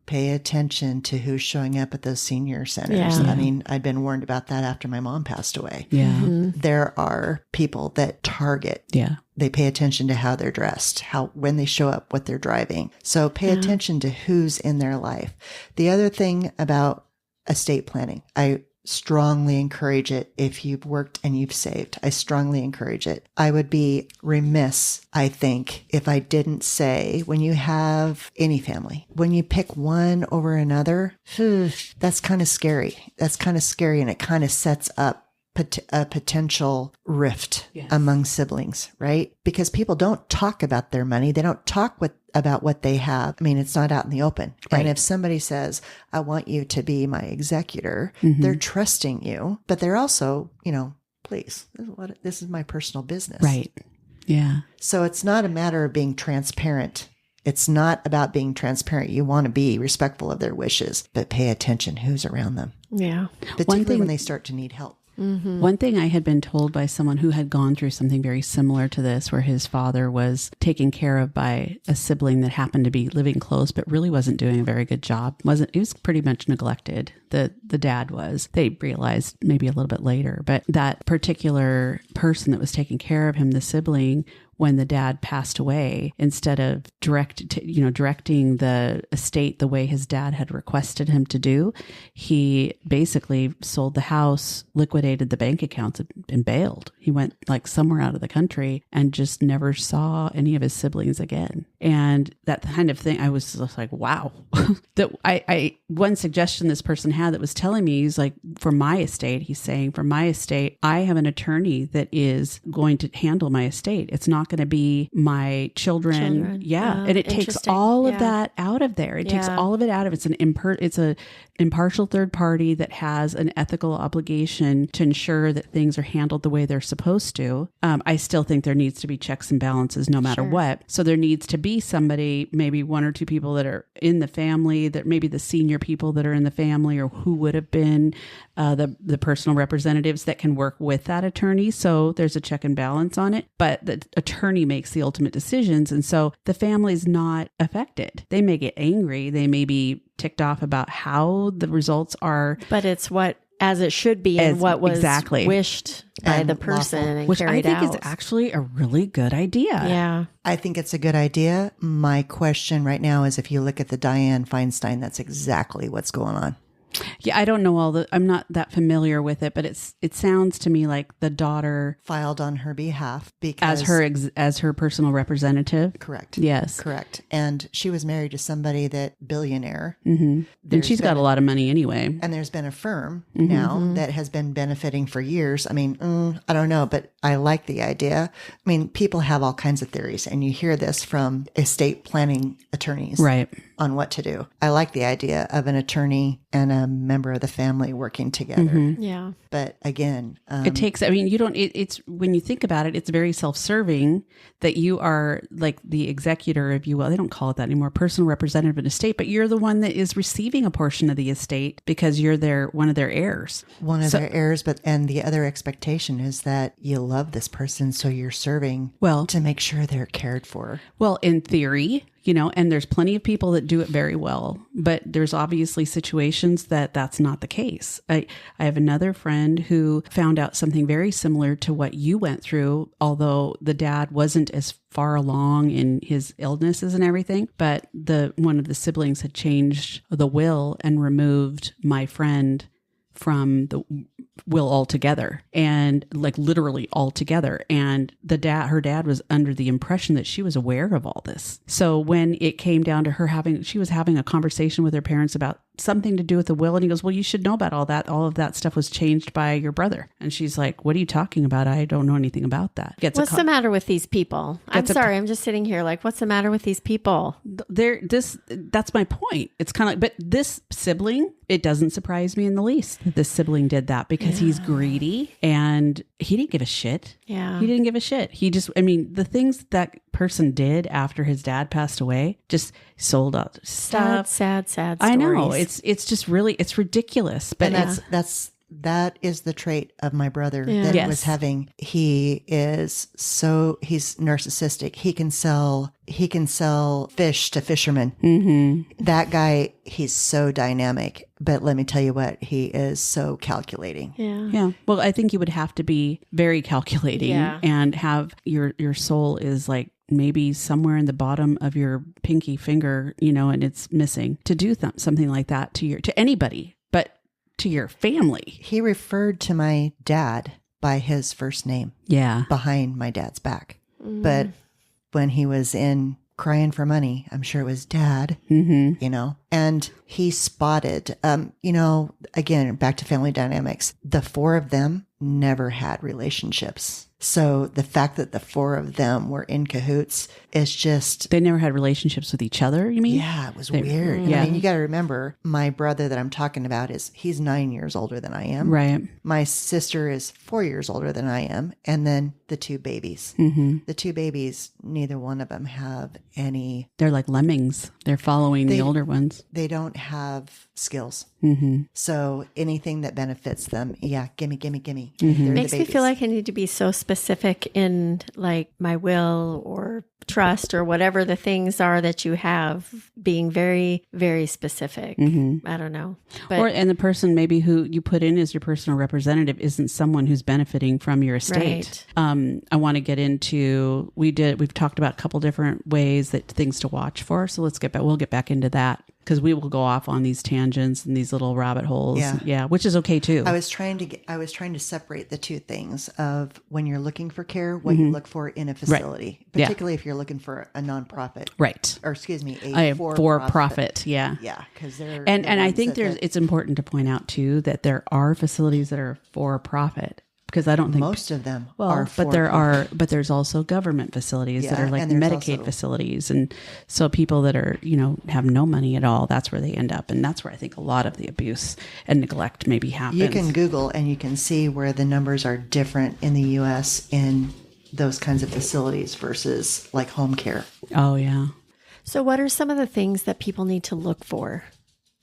pay attention to who's showing up at those senior centers.
Yeah.
I'd been warned about that after my mom passed away.
Yeah.
There are people that target.
Yeah.
They pay attention to how they're dressed, when they show up, what they're driving. So pay attention to who's in their life. The other thing about estate planning, I strongly encourage it. If you've worked and you've saved, I strongly encourage it. I would be remiss, I think, if I didn't say, when you have any family, when you pick one over another, that's kind of scary. That's kind of scary, and it kind of sets up a potential rift among siblings, right? Because people don't talk about their money. They don't talk about what they have. It's not out in the open.
Right.
And if somebody says, I want you to be my executor, they're trusting you, but they're also, please, this is my personal business.
Right. Yeah.
So it's not a matter of being transparent. It's not about being transparent. You want to be respectful of their wishes, but pay attention who's around them,
Yeah.
particularly when they start to need help.
One thing I had been told by someone who had gone through something very similar to this, where his father was taken care of by a sibling that happened to be living close, but really wasn't doing a very good job. He was pretty much neglected. The dad was. They realized maybe a little bit later, but that particular person that was taking care of him, the sibling, when the dad passed away, instead of directing the estate the way his dad had requested him to do, he basically sold the house, liquidated the bank accounts, and bailed. He went somewhere out of the country and just never saw any of his siblings again. And that kind of thing, I was just like, wow. That one suggestion this person had that was telling me, he's like, for my estate, I have an attorney that is going to handle my estate. It's not going to be my children. Yeah. And it takes
Interesting.
all of that out of there. It takes all of it out of it. It's an impartial third party that has an ethical obligation to ensure that things are handled the way they're supposed to. I still think there needs to be checks and balances no matter what. So there needs to be somebody, maybe one or two people that are in the family, that maybe the senior people that are in the family, or who would have been the personal representatives that can work with that attorney. So there's a check and balance on it, but the attorney makes the ultimate decisions. And so the family's not affected. They may get angry. They may be ticked off about how the results are.
But it's as it should be, and what was wished by
And
the person
lawful.
and
Which I
carried
think
out.
is actually a really good idea.
Yeah.
I think it's a good idea. My question right now is, if you look at the Dianne Feinstein, that's exactly what's going on.
Yeah, I don't know I'm not that familiar with it, but it sounds to me like the daughter
Filed on her behalf because
as her personal representative.
correct.
Yes.
Correct. And she was married to somebody that billionaire.
And she's got a lot of money anyway.
And there's been a firm now that has been benefiting for years. I mean, I don't know, but I like the idea. I mean, people have all kinds of theories, and you hear this from estate planning attorneys
Right.
on what to do. I like the idea of an attorney and a member of the family working together.
Yeah.
But again,
It takes, I mean, you don't, it's when you think about it, it's very self-serving that you are like the executor, if you will. They don't call it that anymore, personal representative of an estate, but you're the one that is receiving a portion of the estate because you're one of their heirs.
one of their heirs, and the other expectation is that you love this person, so you're serving
Well,
to make sure they're cared for.
Well, in theory, and there's plenty of people that do it very well, but there's obviously situations that's not the case. I have another friend who found out something very similar to what you went through, although the dad wasn't as far along in his illnesses and everything, but one of the siblings had changed the will and removed my friend from the will altogether, and like literally altogether. And her dad was under the impression that she was aware of all this. So when it came down to she was having a conversation with her parents about something to do with the will, and he goes, well, you should know about all that. All of that stuff was changed by your brother. And she's like, what are you talking about? I don't know anything about that.
What's the matter with these people? I'm sorry. I'm just sitting here like, what's the matter with these people?
That's my point. It's kind of like, but this sibling, it doesn't surprise me in the least that this sibling did that because he's greedy and he didn't give a shit.
Yeah.
He didn't give a shit. The things that person did after his dad passed away, just sold out stuff.
Sad stories.
I know. It's just really, it's ridiculous. But
And that is the trait of my brother that
Yes.
was having. He's narcissistic. He can sell fish to fishermen. That guy, he's so dynamic. But let me tell you what, he is so calculating.
Yeah.
yeah. Well, I think you would have to be very calculating and have your soul is like maybe somewhere in the bottom of your pinky finger, and it's missing to do something like that to anybody, but to your family.
He referred to my dad by his first name.
Yeah.
Behind my dad's back. But when he was in crying for money, I'm sure it was Dad, and he spotted, again, back to family dynamics, the four of them never had relationships. So the fact that the four of them were in cahoots is just...
They never had relationships with each other, you mean?
Yeah, it was weird.
Yeah.
I mean, you got to remember, my brother that I'm talking about he's 9 years older than I am.
Right.
My sister is 4 years older than I am. And then the two babies. The two babies, neither one of them have any...
They're like lemmings. They're following the older ones.
They don't have skills. So anything that benefits them, gimme.
Makes me feel like I need to be so specific in like my will or trust or whatever the things are that you have, being very, very specific. I don't know. But,
And the person maybe who you put in as your personal representative isn't someone who's benefiting from your estate.
Right.
I want to get into, we've talked about a couple different ways that things to watch for. So we'll get back into that. Because we will go off on these tangents and these little rabbit holes. Yeah, which is okay too.
I was trying to separate the two things of when you're looking for care, what you look for in a facility, particularly if you're looking for a nonprofit,
right?
Or excuse me, a
for-profit. Yeah,
because they're
and I think it's important to point out too that there are facilities that are for-profit. Because I don't think
most of them are,
but there's also government facilities that are like
and
Medicaid facilities, and so people that are have no money at all, that's where they end up, and that's where I think a lot of the abuse and neglect maybe happens.
You can Google and you can see where the numbers are different in the U.S. in those kinds of facilities versus like home care.
Oh yeah.
So what are some of the things that people need to look for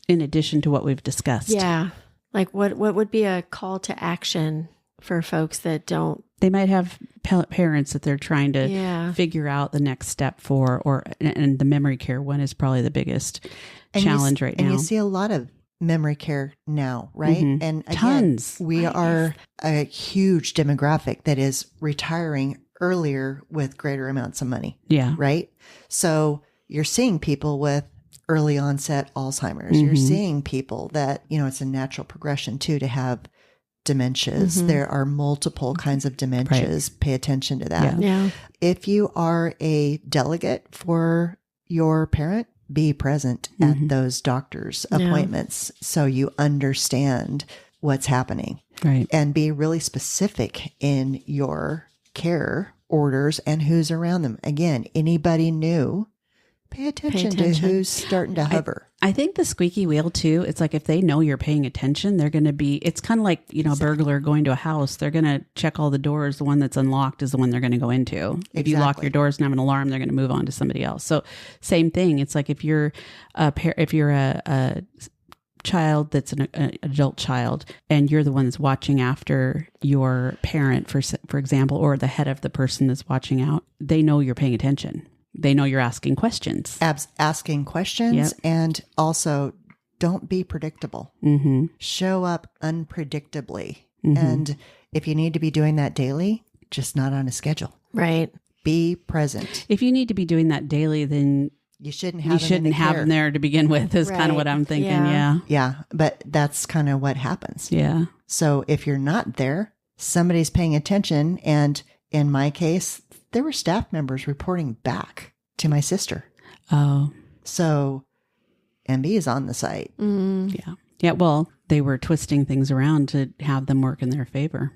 in addition to what we've discussed?
Yeah, like what would be a call to action for folks that don't?
They might have parents that they're trying to figure out the next step for, and the memory care one is probably the biggest challenge right now.
And you see a lot of memory care now, right? And again,
tons.
We are a huge demographic that is retiring earlier with greater amounts of money.
Yeah.
Right? So you're seeing people with early onset Alzheimer's. You're seeing people that, it's a natural progression too to have dementias. There are multiple kinds of dementias. Pay attention to that.
Yeah.
If you are a delegate for your parent, be present at those doctor's appointments so you understand what's happening.
Right.
And be really specific in your care orders and who's around them. Again, anybody new, pay attention to who's starting to hover.
I think the squeaky wheel too, it's like if they know you're paying attention, they're going to be, it's kind of like, a burglar going to a house. They're going to check all the doors. The one that's unlocked is the one they're going to go into. If you lock your doors and have an alarm, they're going to move on to somebody else. So same thing. It's like if you're a child that's an adult child and you're the one that's watching after your parent, for example, or the head of the person that's watching out, they know you're paying attention. They know you're asking questions.
Asking questions. And also don't be predictable. Show up unpredictably. And if you need to be doing that daily, just not on a schedule.
Right.
Be present.
If you need to be doing that daily, then
you shouldn't have
them there to begin with is kind of what I'm thinking.
Yeah. But that's kind of what happens.
Yeah.
So if you're not there, somebody's paying attention. And in my case, there were staff members reporting back to my sister.
Oh.
So MB is on the site.
Yeah. Yeah. Well, they were twisting things around to have them work in their favor.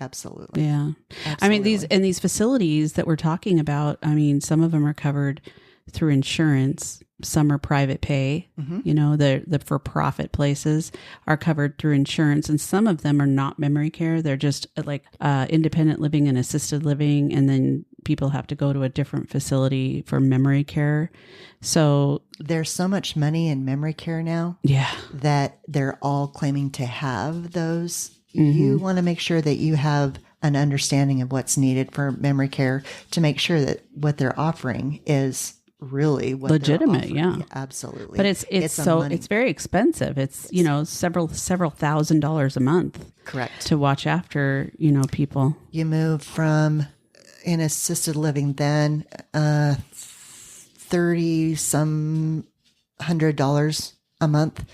Absolutely.
Yeah.
Absolutely.
I mean, these facilities that we're talking about, some of them are covered through insurance. Some are private pay. The for-profit places are covered through insurance, and some of them are not memory care. They're just like independent living and assisted living, and then people have to go to a different facility for memory care. So
there's so much money in memory care now that they're all claiming to have those. You want to make sure that you have an understanding of what's needed for memory care to make sure that what they're offering is really what
legitimate.
Yeah, absolutely.
But it's very expensive. It's several $1,000s a month.
Correct.
To watch after people.
You move from in assisted living then $30 some $100 a month.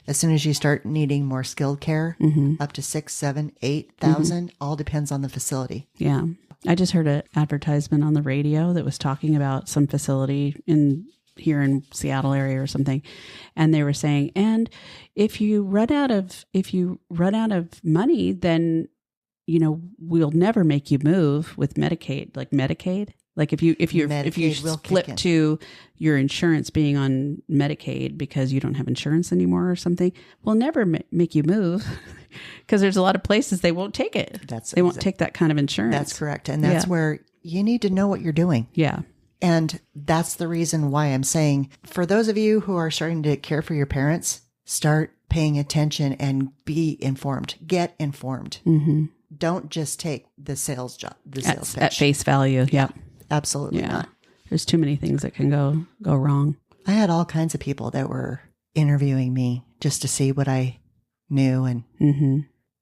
As soon as you start needing more skilled care, up to 6, 7, 8,000, all depends on the facility.
Yeah. I just heard an advertisement on the radio that was talking about some facility here in Seattle area or something. And they were saying, and if you run out of money, then, we'll never make you move with Medicaid. Like if you flip to your insurance being on Medicaid because you don't have insurance anymore or something, we'll never make you move because there's a lot of places they won't take it. They won't take that kind of insurance.
That's correct. And that's where you need to know what you're doing.
Yeah.
And that's the reason why I'm saying for those of you who are starting to care for your parents, start paying attention and be informed. Get informed. Don't just take the sales pitch.
At face value. Yeah.
Absolutely not.
There's too many things that can go wrong.
I had all kinds of people that were interviewing me just to see what I knew.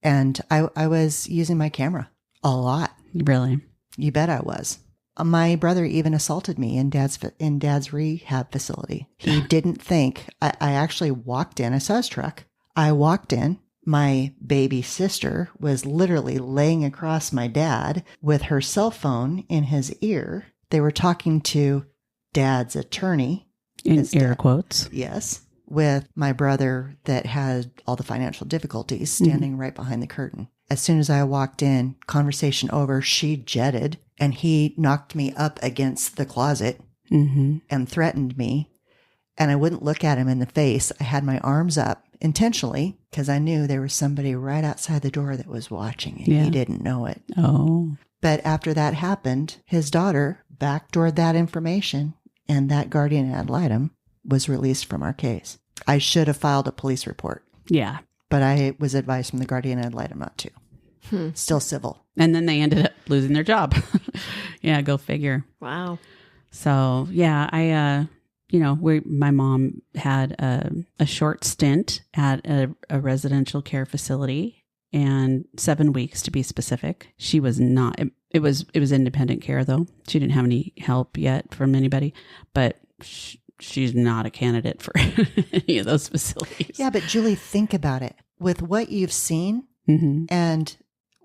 And I was using my camera a lot.
Really?
You bet I was. My brother even assaulted me in dad's rehab facility. He didn't think. I actually walked in. I saw his truck. I walked in. My baby sister was literally laying across my dad with her cell phone in his ear. They were talking to dad's attorney.
In air quotes.
Yes. With my brother that had all the financial difficulties standing right behind the curtain. As soon as I walked in, conversation over, she jetted and he knocked me up against the closet and threatened me. And I wouldn't look at him in the face. I had my arms up intentionally because I knew there was somebody right outside the door that was watching and he didn't know it.
Oh.
But after that happened, his daughter backdoored that information and that guardian ad litem was released from our case. I should have filed a police report.
Yeah.
But I was advised from the guardian ad litem not to. Still civil.
And then they ended up losing their job. Yeah, go figure.
Wow.
So, yeah, my mom had a short stint at a residential care facility, and 7 weeks to be specific. She was not. It was independent care though. She didn't have any help yet from anybody, but she's not a candidate for any of those facilities.
Yeah, but Julie, think about it. With what you've seen and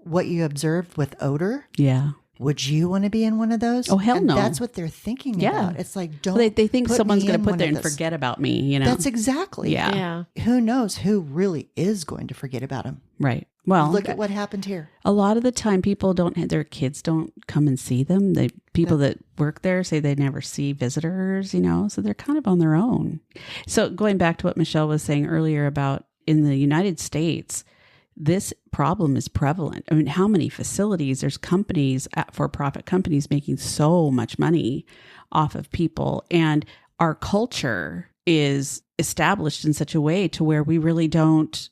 what you observed with odor,
Yeah.
would you want to be in one of those?
Oh, hell
And
no.
That's what they're thinking
Yeah.
about. It's like, don't
Well, they think
put
someone's
me
going
in
to put
one
there
of
and
this.
forget about me, you know?
That's exactly.
Yeah.
Yeah.
Who knows who really is going to forget about him?
Right. Well,
Look at what happened here.
a lot of the time people their kids don't come and see them. People that work there say they never see visitors, you know, so they're kind of on their own. So going back to what Michelle was saying earlier about in the United States, this problem is prevalent. I mean, how many facilities, there's companies, for-profit companies making so much money off of people. And our culture is established in such a way to where we really don't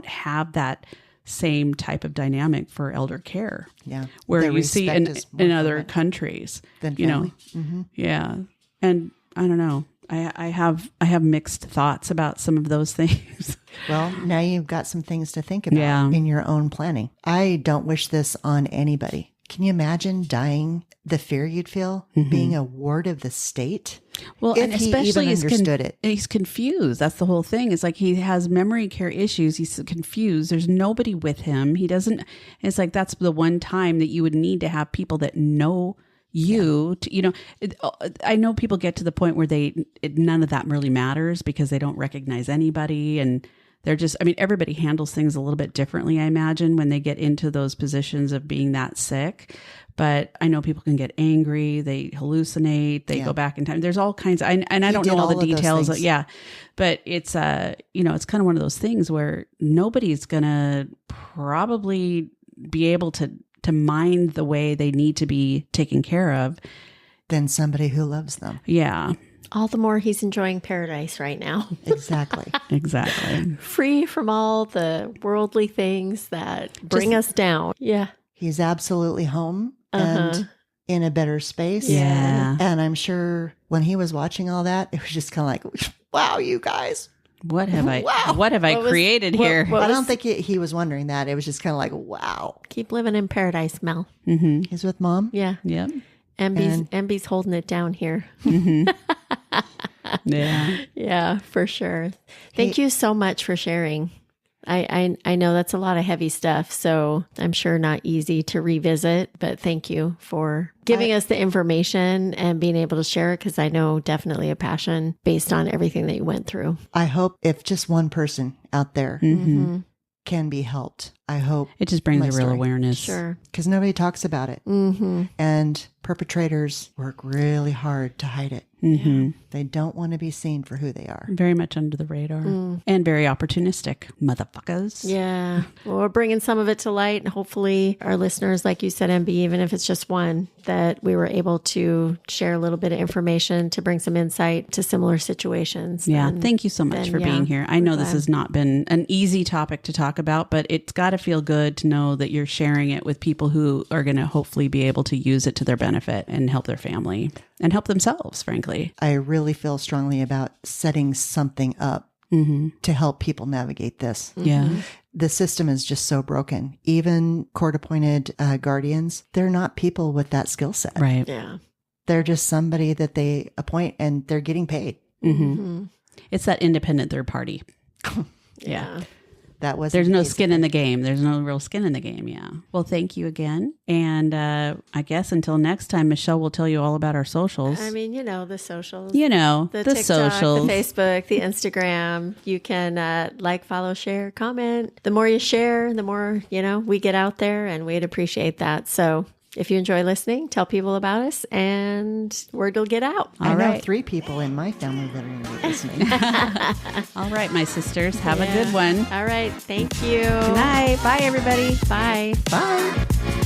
have that same type of dynamic for elder care.
Yeah.
Where
The
you see
respect
in
is more
other
common
countries,
than
you know,
family.
yeah. And I don't know. I have mixed thoughts about some of those things.
Well, now you've got some things to think about
Yeah.
in your own planning. I don't wish this on anybody. Can you imagine dying? The fear you'd feel being a ward of the state?
Well,
If
and
he
especially
even understood it.
He's confused. That's the whole thing. It's like he has memory care issues. He's confused. There's nobody with him. He doesn't. It's like that's the one time that you would need to have people that know you. To, you know, I know people get to the point where none of that really matters because they don't recognize anybody and. They're just, I mean, everybody handles things a little bit differently, I imagine, when they get into those positions of being that sick. But I know people can get angry, they hallucinate, they go back in time. There's all kinds of, and I don't know all the details. Yeah. But it's, you know, it's kind of one of those things where nobody's going to probably be able to mind the way they need to be taken care of.
Than somebody who loves them.
Yeah.
All the more he's enjoying paradise right now.
Exactly.
Exactly.
Free from all the worldly things that bring us down. Yeah.
He's absolutely home and in a better space.
Yeah.
And I'm sure when he was watching all that, it was just kind of like, wow, you guys.
What have I
What was-
created here?
what
I don't
was-
think he was wondering that. It was just kind of like, wow.
Keep living in paradise, Mel.
He's with mom.
Yeah.
Yep.
MB's holding it down here.
Yeah.
Yeah, for sure. Thank you so much for sharing. I know that's a lot of heavy stuff, so I'm sure not easy to revisit, but thank you for giving us the information and being able to share it because I know definitely a passion based on everything that you went through.
I hope if just one person out there can be helped, I hope,
It just brings
My
a real
story.
awareness.
Sure.
because nobody talks about it. And perpetrators work really hard to hide it. They don't want to be seen for who they are.
Very much under the radar and very opportunistic, motherfuckers.
Yeah. Well, we're bringing some of it to light. And hopefully our listeners, like you said, MB, even if it's just one, that we were able to share a little bit of information to bring some insight to similar situations.
Yeah.
And
Thank you so much
then,
for
yeah,
being here. I know this
glad.
has not been an easy topic to talk about, but it's got to feel good to know that you're sharing it with people who are going to hopefully be able to use it to their benefit and help their family and help themselves, frankly.
I really feel strongly about setting something up to help people navigate this.
Yeah.
The system is just so broken. Even court-appointed guardians, they're not people with that skill set.
Right.
Yeah.
They're just somebody that they appoint and they're getting paid.
It's that independent third party.
Yeah.
That was
There's no skin in the game. There's no real skin in the game. Yeah. Well, thank you again. And I guess until next time, Michelle will tell you all about our socials.
I mean, you know, the socials.
You know, the
TikTok,
socials.
the Facebook, the Instagram. You can like, follow, share, comment. The more you share, the more, you know, we get out there and we'd appreciate that. So if you enjoy listening, tell people about us and word will get out.
I know
right.
3 people in my family that are going to be listening.
All right, my sisters. Have a good one.
All right. Thank you.
Good night. Bye, everybody.
Bye.
Bye.